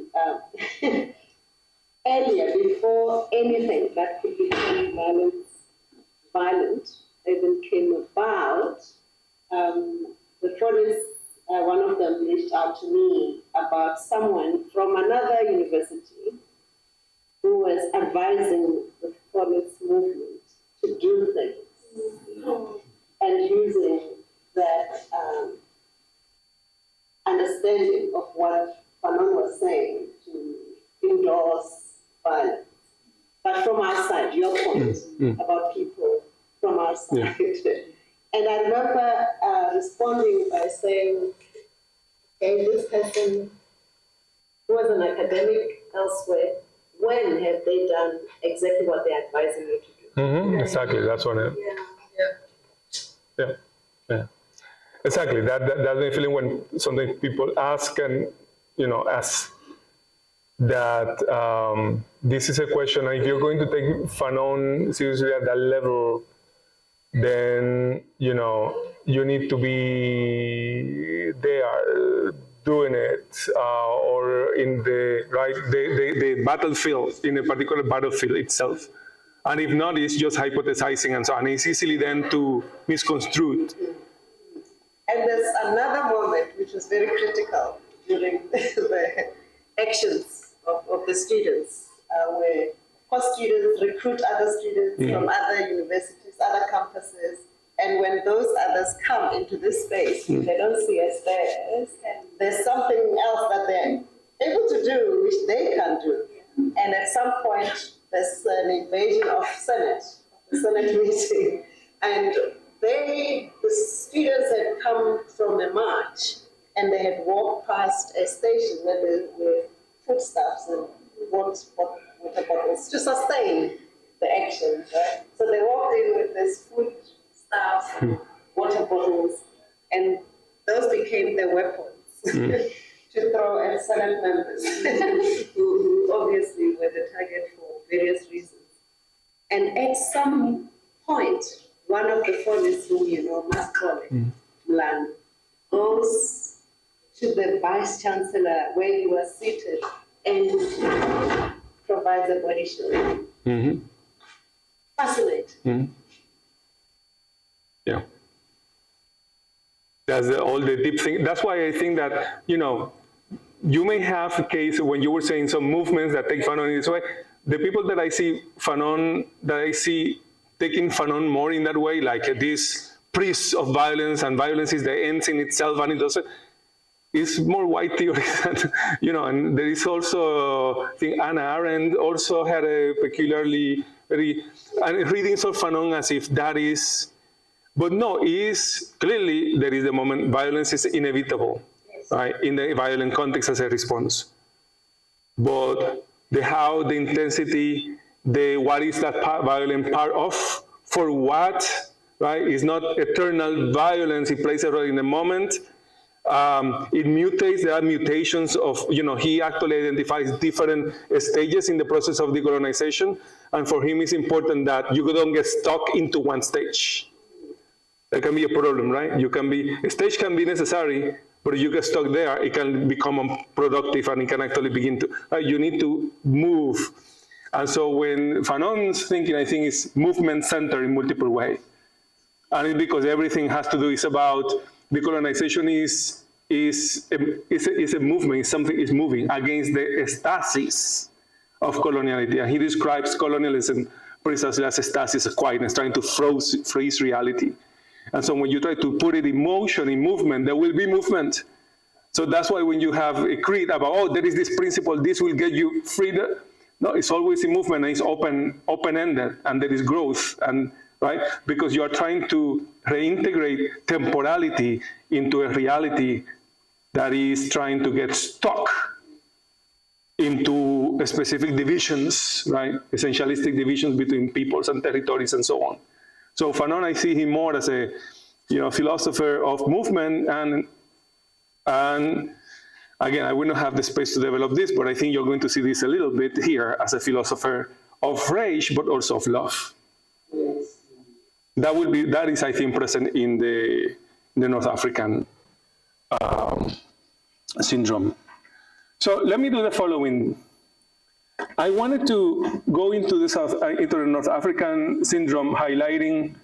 earlier, before anything that could become violent even came about, the police, one of them reached out to me about someone from another university who was advising the police movement to do things and using that understanding of what Fanon was saying to endorse violence. But from our side, your point about people from our side. And I remember responding by saying, okay, this person was an academic elsewhere. When have they done exactly what they're advising you to do? Exactly, that's what Yeah. Exactly, that's the feeling when sometimes people ask and, you know, ask that this is a question, if you're going to take Fanon seriously at that level, then, you know, you need to be there doing it or in the battlefield, in a particular battlefield itself. And if not, it's just hypothesizing and so on. It's easily then to misconstrued. And there's another moment which was very critical during the actions of the students, where course, students recruit other students from other universities, other campuses, and when those others come into this space, they don't see us there. There's something else that they're able to do, which they can do. And at some point, there's an invasion of the Senate meeting, and the students had come from a march, and they had walked past a station where there were foodstuffs and water bottles to sustain the action, right? So they walked in with this foodstuffs and water bottles, and those became their weapons to throw at Senate members who obviously were the target for various reasons. And at some point, one of the follies who you know, Mascole, Mlan, goes to the Vice Chancellor where he was seated and provides a body show. Fascinating. Yeah. That's all the deep thing. That's why I think that, you know, you may have a case when you were saying some movements that take Fanon in this way. The people that I see taking Fanon more in that way, like this priest of violence, and violence is the end in itself, and it doesn't, is more white theory than, you know, and there is also, I think Anna Arendt also had a peculiarly readings of Fanon as if that is, but no, is clearly there is the moment violence is inevitable, right, in the violent context as a response. But how, the intensity, what is that violent part of, for what, right, is not eternal violence, it plays a role in the moment. It mutates, there are mutations of, you know, he actually identifies different stages in the process of decolonization, and for him it's important that you don't get stuck into one stage. That can be a problem, right? A stage can be necessary, but if you get stuck there, it can become unproductive and it can actually begin to, you need to move. And so when Fanon's thinking, I think, is movement-centered in multiple ways. And it's because everything has to do, is about, decolonization is a movement, it's something is moving against the stasis of coloniality. And he describes colonialism precisely as a stasis of quietness, trying to freeze reality. And so when you try to put it in motion, in movement, there will be movement. So that's why when you have a creed about, oh, there is this principle, this will get you freedom. No, it's always in movement, and it's open-ended, and there is growth, and right? Because you are trying to reintegrate temporality into a reality that is trying to get stuck into specific divisions, right? Essentialistic divisions between peoples and territories and so on. So Fanon, I see him more as a, you know, philosopher of movement, and again, I will not have the space to develop this, but I think you're going to see this a little bit here as a philosopher of rage, but also of love. Yes. That is, I think, present in the North African syndrome. So let me do the following. I wanted to go into the North African syndrome, highlighting a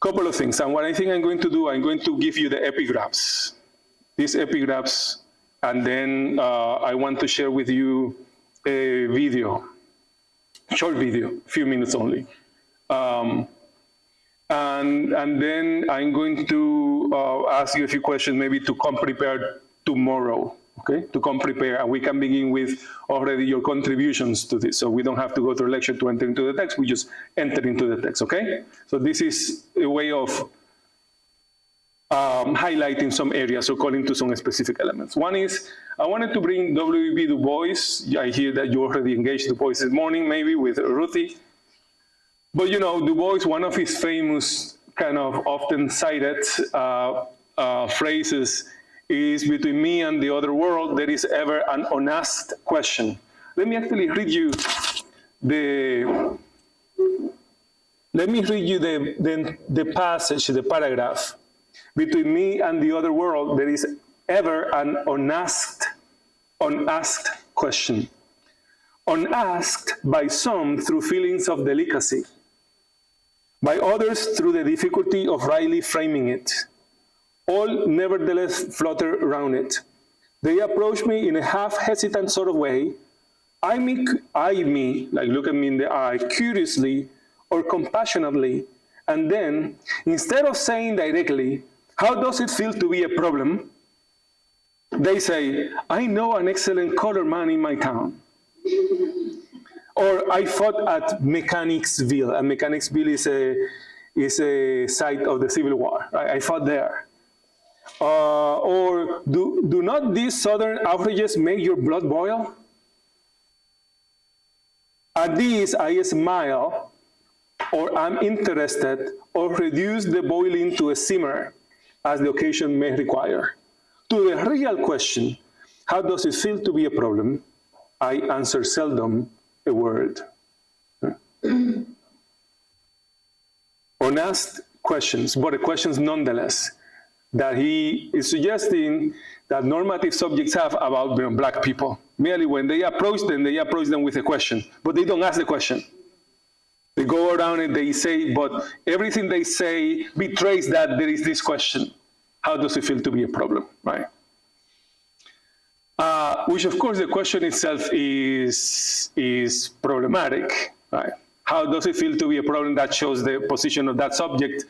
couple of things. And what I think I'm going to do, I'm going to give you the epigraphs, these epigraphs, and then I want to share with you a video, short video, a few minutes only. And then I'm going to ask you a few questions, maybe to come prepared tomorrow. Okay, to come prepare, and we can begin with already your contributions to this. So we don't have to go to a lecture to enter into the text, we just enter into the text, okay? So this is a way of highlighting some areas, or calling to some specific elements. One is, I wanted to bring W.E.B. Du Bois. I hear that you already engaged Du Bois this morning, maybe with Ruthie. But you know, Du Bois, one of his famous, kind of often cited phrases is, between me and the other world, there is ever an unasked question. Let me actually read you the passage, the paragraph. Between me and the other world, there is ever an unasked question. Unasked by some through feelings of delicacy, by others through the difficulty of rightly framing it. All nevertheless flutter around it. They approach me in a half-hesitant sort of way, I me, like look at me in the eye, curiously or compassionately, and then, instead of saying directly, how does it feel to be a problem? They say, I know an excellent color man in my town. Or I fought at Mechanicsville, and Mechanicsville is a site of the Civil War, right? I fought there. Or do not these southern outrages make your blood boil? At these I smile, or am interested, or reduce the boiling to a simmer, as the occasion may require. To the real question, how does it feel to be a problem? I answer seldom a word. Unasked questions, but questions nonetheless, that he is suggesting that normative subjects have about black people. Merely when they approach them with a question, but they don't ask the question. They go around and they say, but everything they say betrays that there is this question. How does it feel to be a problem, right? Which of course the question itself is problematic, right? How does it feel to be a problem? That shows the position of that subject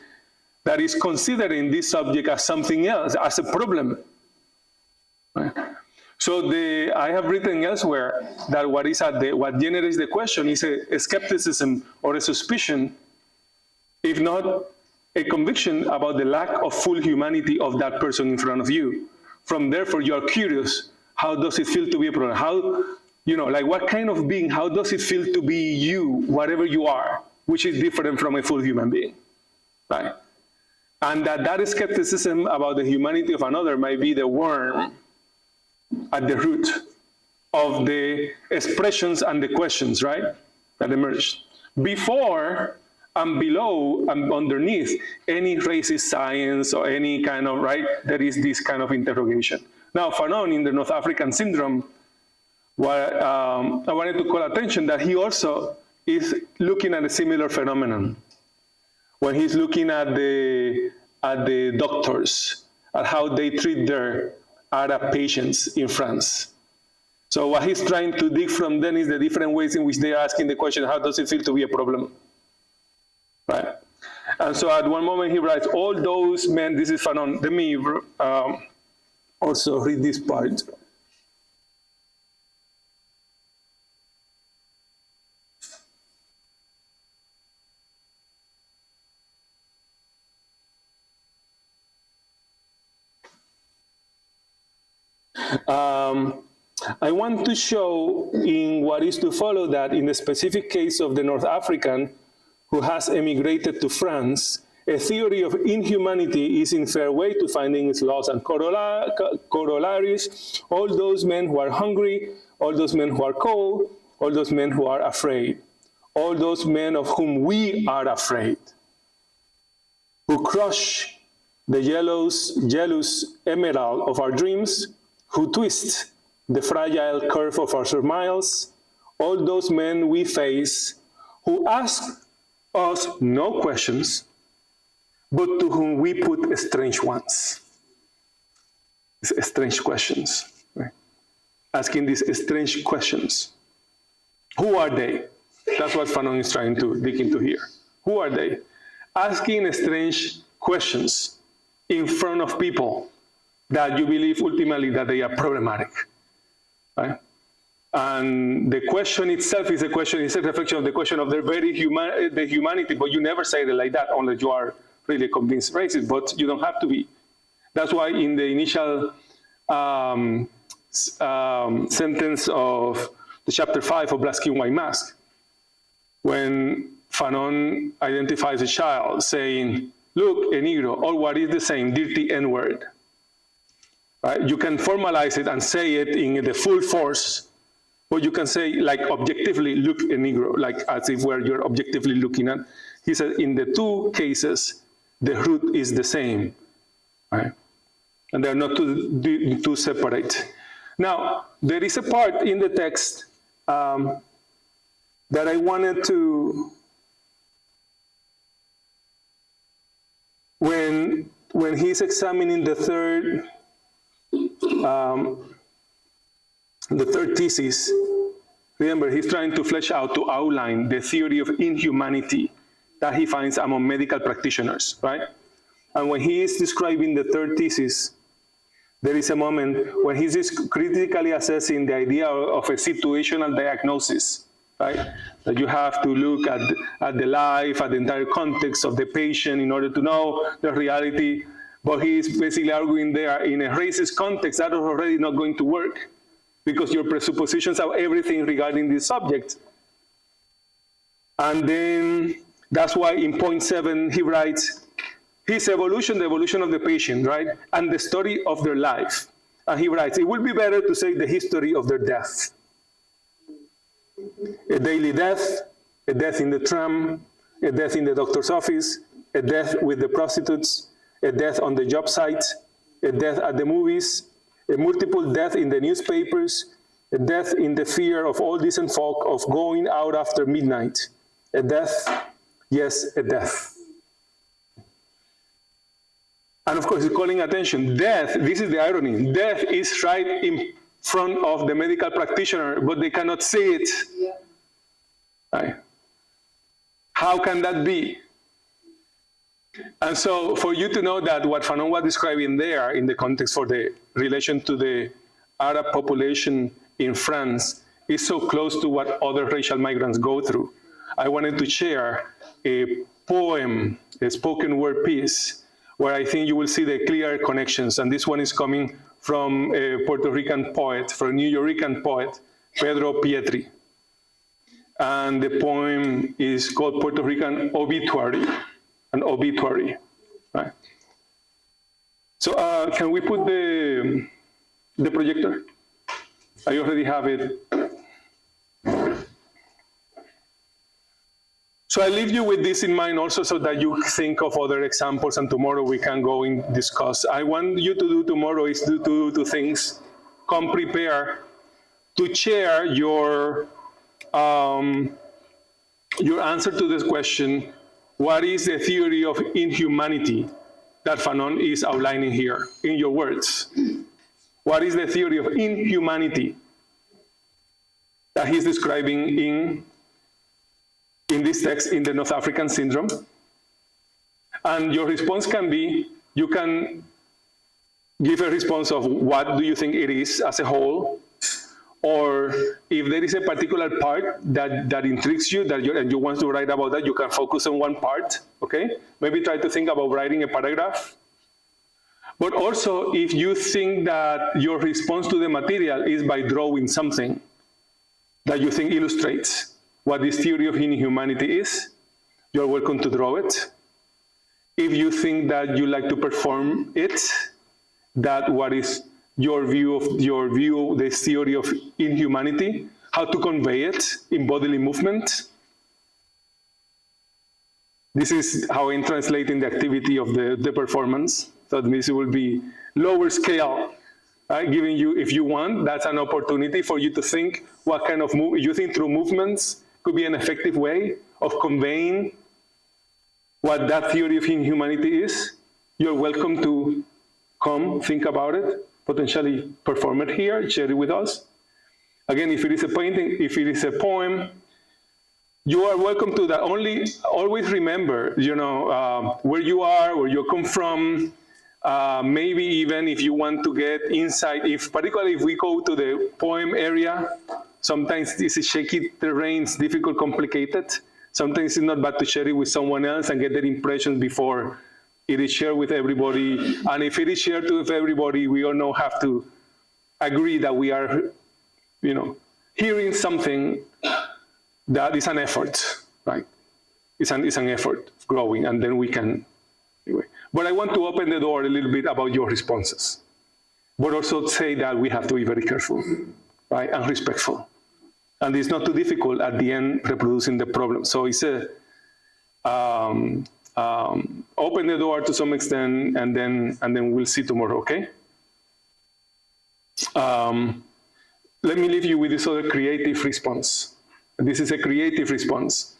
that is considering this subject as something else, as a problem. Right? So I have written elsewhere that what generates the question is a skepticism or a suspicion, if not a conviction about the lack of full humanity of that person in front of you. Therefore, you are curious, how does it feel to be a problem? How, like what kind of being, how does it feel to be you, whatever you are, which is different from a full human being, right? And that skepticism about the humanity of another might be the worm at the root of the expressions and the questions, right, that emerged. Before and below and underneath any racist science or any kind of, right, there is this kind of interrogation. Now, Fanon in the North African syndrome, I wanted to call attention that he also is looking at a similar phenomenon. When he's looking at the doctors, at how they treat their Arab patients in France. So what he's trying to dig from them is the different ways in which they're asking the question, how does it feel to be a problem? Right? And so at one moment he writes, all those men, this is Fanon, let me also read this part. I want to show in what is to follow that in the specific case of the North African who has emigrated to France, a theory of inhumanity is in fair way to finding its laws and corollaries, all those men who are hungry, all those men who are cold, all those men who are afraid, all those men of whom we are afraid, who crush the jealous emerald of our dreams, who twist the fragile curve of our smiles, all those men we face who ask us no questions, but to whom we put strange ones. Strange questions. Right? Asking these strange questions. Who are they? That's what Fanon is trying to dig into here. Who are they? Asking strange questions in front of people that you believe ultimately that they are problematic. Right? And the question itself is a reflection of the question of their very humanity, but you never say it like that unless you are really convinced racist, but you don't have to be. That's why in the initial sentence of the chapter 5 of Black Skin, White Mask, when Fanon identifies a child saying, look, a Negro, or what is the same, dirty N-word. Right? You can formalize it and say it in the full force, but you can say, like, objectively, look, a Negro, like as if you're objectively looking at. He said, in the two cases, the root is the same, right? And they're not too separate. Now, there is a part in the text that I wanted to, when he's examining the third thesis, Remember, he's trying to flesh out, to outline the theory of inhumanity that he finds among medical practitioners, right? And when he is describing the third thesis, there is a moment when he's critically assessing the idea of a situational diagnosis, right? That you have to look at the life, at the entire context of the patient in order to know the reality. But he's basically arguing there in a racist context that is already not going to work because your presuppositions have everything regarding this subject. And then that's why in point 7 he writes, his evolution, the evolution of the patient, right? And the story of their life. And he writes, it would be better to say the history of their death. A daily death, a death in the tram, a death in the doctor's office, a death with the prostitutes, a death on the job site, a death at the movies, a multiple death in the newspapers, a death in the fear of all decent folk of going out after midnight. A death, yes, a death. And of course, he's calling attention. Death, this is the irony, death is right in front of the medical practitioner, but they cannot see it. Yeah. Right? How can that be? And so for you to know that what Fanon was describing there in the context for the relation to the Arab population in France is so close to what other racial migrants go through, I wanted to share a poem, a spoken word piece, where I think you will see the clear connections. And this one is coming from a Puerto Rican poet, from a New Yorican poet, Pedro Pietri. And the poem is called Puerto Rican Obituary, an obituary, right? So can we put the projector? I already have it. So I leave you with this in mind also so that you think of other examples and tomorrow we can go and discuss. I want you to do tomorrow is to do two things. Come prepare to share your answer to this question. What is the theory of inhumanity that Fanon is outlining here in your words? What is the theory of inhumanity that he's describing in this text, in the North African syndrome? And your response can be, you can give a response of what do you think it is as a whole, or if there is a particular part that intrigues you, and you want to write about that, you can focus on one part, okay? Maybe try to think about writing a paragraph. But also, if you think that your response to the material is by drawing something that you think illustrates what this theory of inhumanity is, you're welcome to draw it. If you think that you like to perform it, that what is your view of this theory of inhumanity, how to convey it in bodily movement. This is how I'm translating the activity of the performance. So this will be lower scale, right? Giving you, if you want, that's an opportunity for you to think what kind of you think through movements could be an effective way of conveying what that theory of inhumanity is. You're welcome to come, think about it, potentially perform it here, share it with us. Again, if it is a painting, if it is a poem, you are welcome to that. Always remember, where you are, where you come from. Maybe even if you want to get insight, particularly if we go to the poem area, sometimes this is shaky terrain, it's difficult, complicated. Sometimes it's not bad to share it with someone else and get their impressions before it is shared with everybody. And if it is shared with everybody, we all now have to agree that we are, hearing something that is an effort, right? It's an effort growing, and then we can, anyway. But I want to open the door a little bit about your responses, but also say that we have to be very careful, right, and respectful. And it's not too difficult at the end reproducing the problem. So it's open the door to some extent, and then we'll see tomorrow, okay? Let me leave you with this other creative response. This is a creative response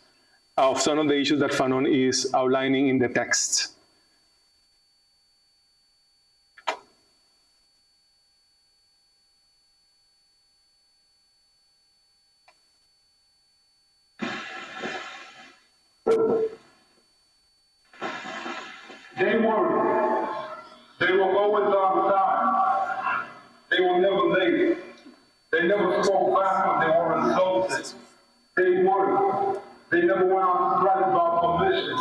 of some of the issues that Fanon is outlining in the text. They work. They were always on time. They were never late. They never spoke back when they were insulted. They worked. They never went on strike without permission.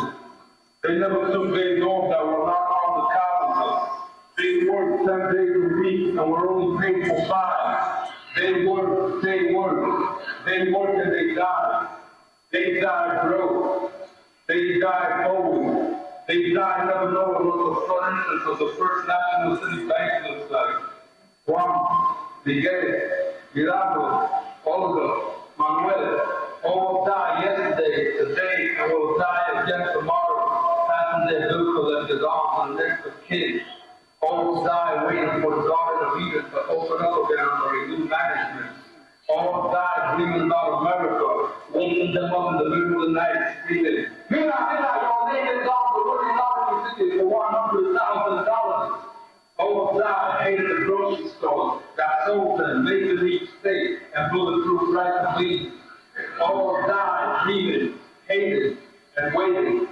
They never took days off that were not on the calendar. They worked 10 days a week and were only paid for 5. They worked, they worked. They worked and they died. They died broke. They died old. They died never knowing what the front entrance of the First National City Bank looks like. Juan, Miguel, Gerardo, Olga, Manuel, all died yesterday, today, and will die again tomorrow, passing their bill collectors on to the next of kin. All died waiting for the Garden of Eden to open up again under a new management. All died dreaming about America, waking them up in the middle of the night screaming, Mira, your name is off the working lottery ticket for $100,000. All died hated the grocery store, got sold them, made them each steak, and bulletproof rice and beans. All died dreaming, hated, and waiting.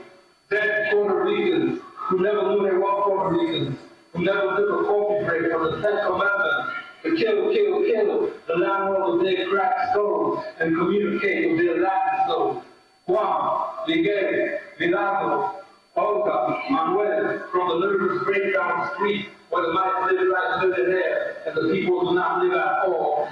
Dead Puerto Ricans who never knew they were Puerto Ricans, who never took a coffee break from the 10th Commandment. To kill, kill, kill, the landlord of their cracked skulls and communicate with their Latin souls. Juan, Miguel, Gerardo, Olga, Manuel, from the nervous breakdown street where the mice live like millionaires and the people do not live at all.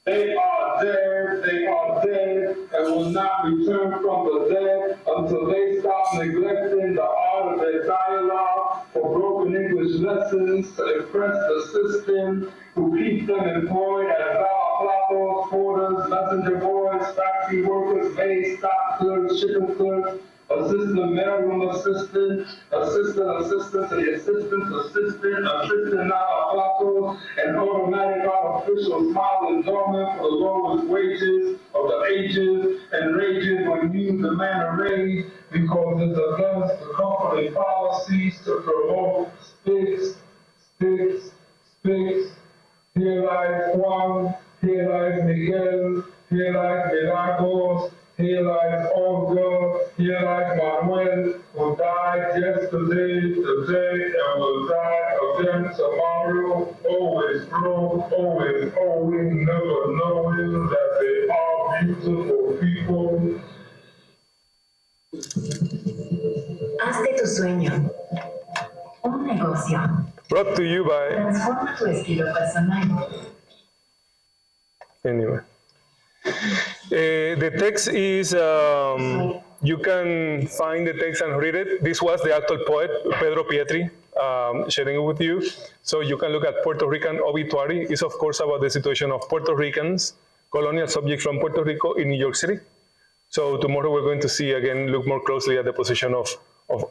They are dead, and will not return from the dead until they stop neglecting the art of their dialogue for broken English lessons to impress the system who keeps them employed as platos, porters, messenger boys, factory workers, maids, stock clerks, shipping clerks, assistant mailroom assistant, assistant to the assistant now platos, and automatic artificial smile endowment for the lowest wages of the ages and rages when you demand a raise because it's against the company policies to promote sticks. Here lies Juan, here lies Miguel, here lies Gerardo, here lies Olga, here lies Manuel, who died yesterday, today, and will die again tomorrow, always broke, always owing, never knowing that they are beautiful people. Haz de tu sueño un negocio. Brought to you by... Transforma tu estilo personal. Anyway. The text is, you can find the text and read it. This was the actual poet, Pedro Pietri, sharing it with you. So you can look at Puerto Rican Obituary. It's of course about the situation of Puerto Ricans, colonial subjects from Puerto Rico in New York City. So tomorrow we're going to see again, look more closely at the position of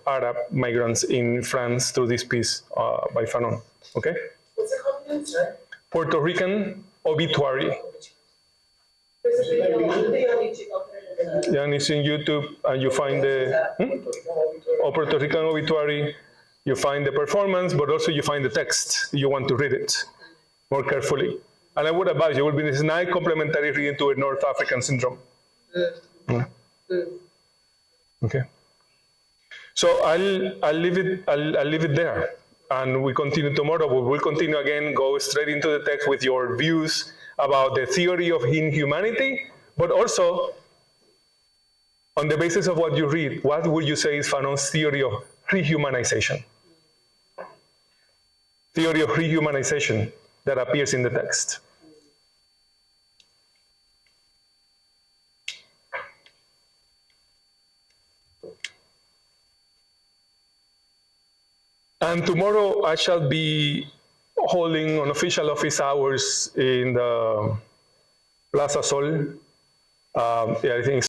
Arab migrants in France through this piece by Fanon. Okay? What's it called again, sir? Puerto Rican Obituary. There's a video on YouTube. Yeah, and it's in YouTube, and you find the Puerto Rican Obituary. You find the performance, but also you find the text. You want to read it more carefully. And I would advise you, will be this nice complementary reading to a North African syndrome. Okay. So I'll leave it there, and we continue tomorrow. We will continue again, go straight into the text with your views about the theory of inhumanity, but also on the basis of what you read, what would you say is Fanon's theory of rehumanization? Theory of rehumanization that appears in the text. And tomorrow I shall be holding unofficial office hours in the Plaza Sol. I think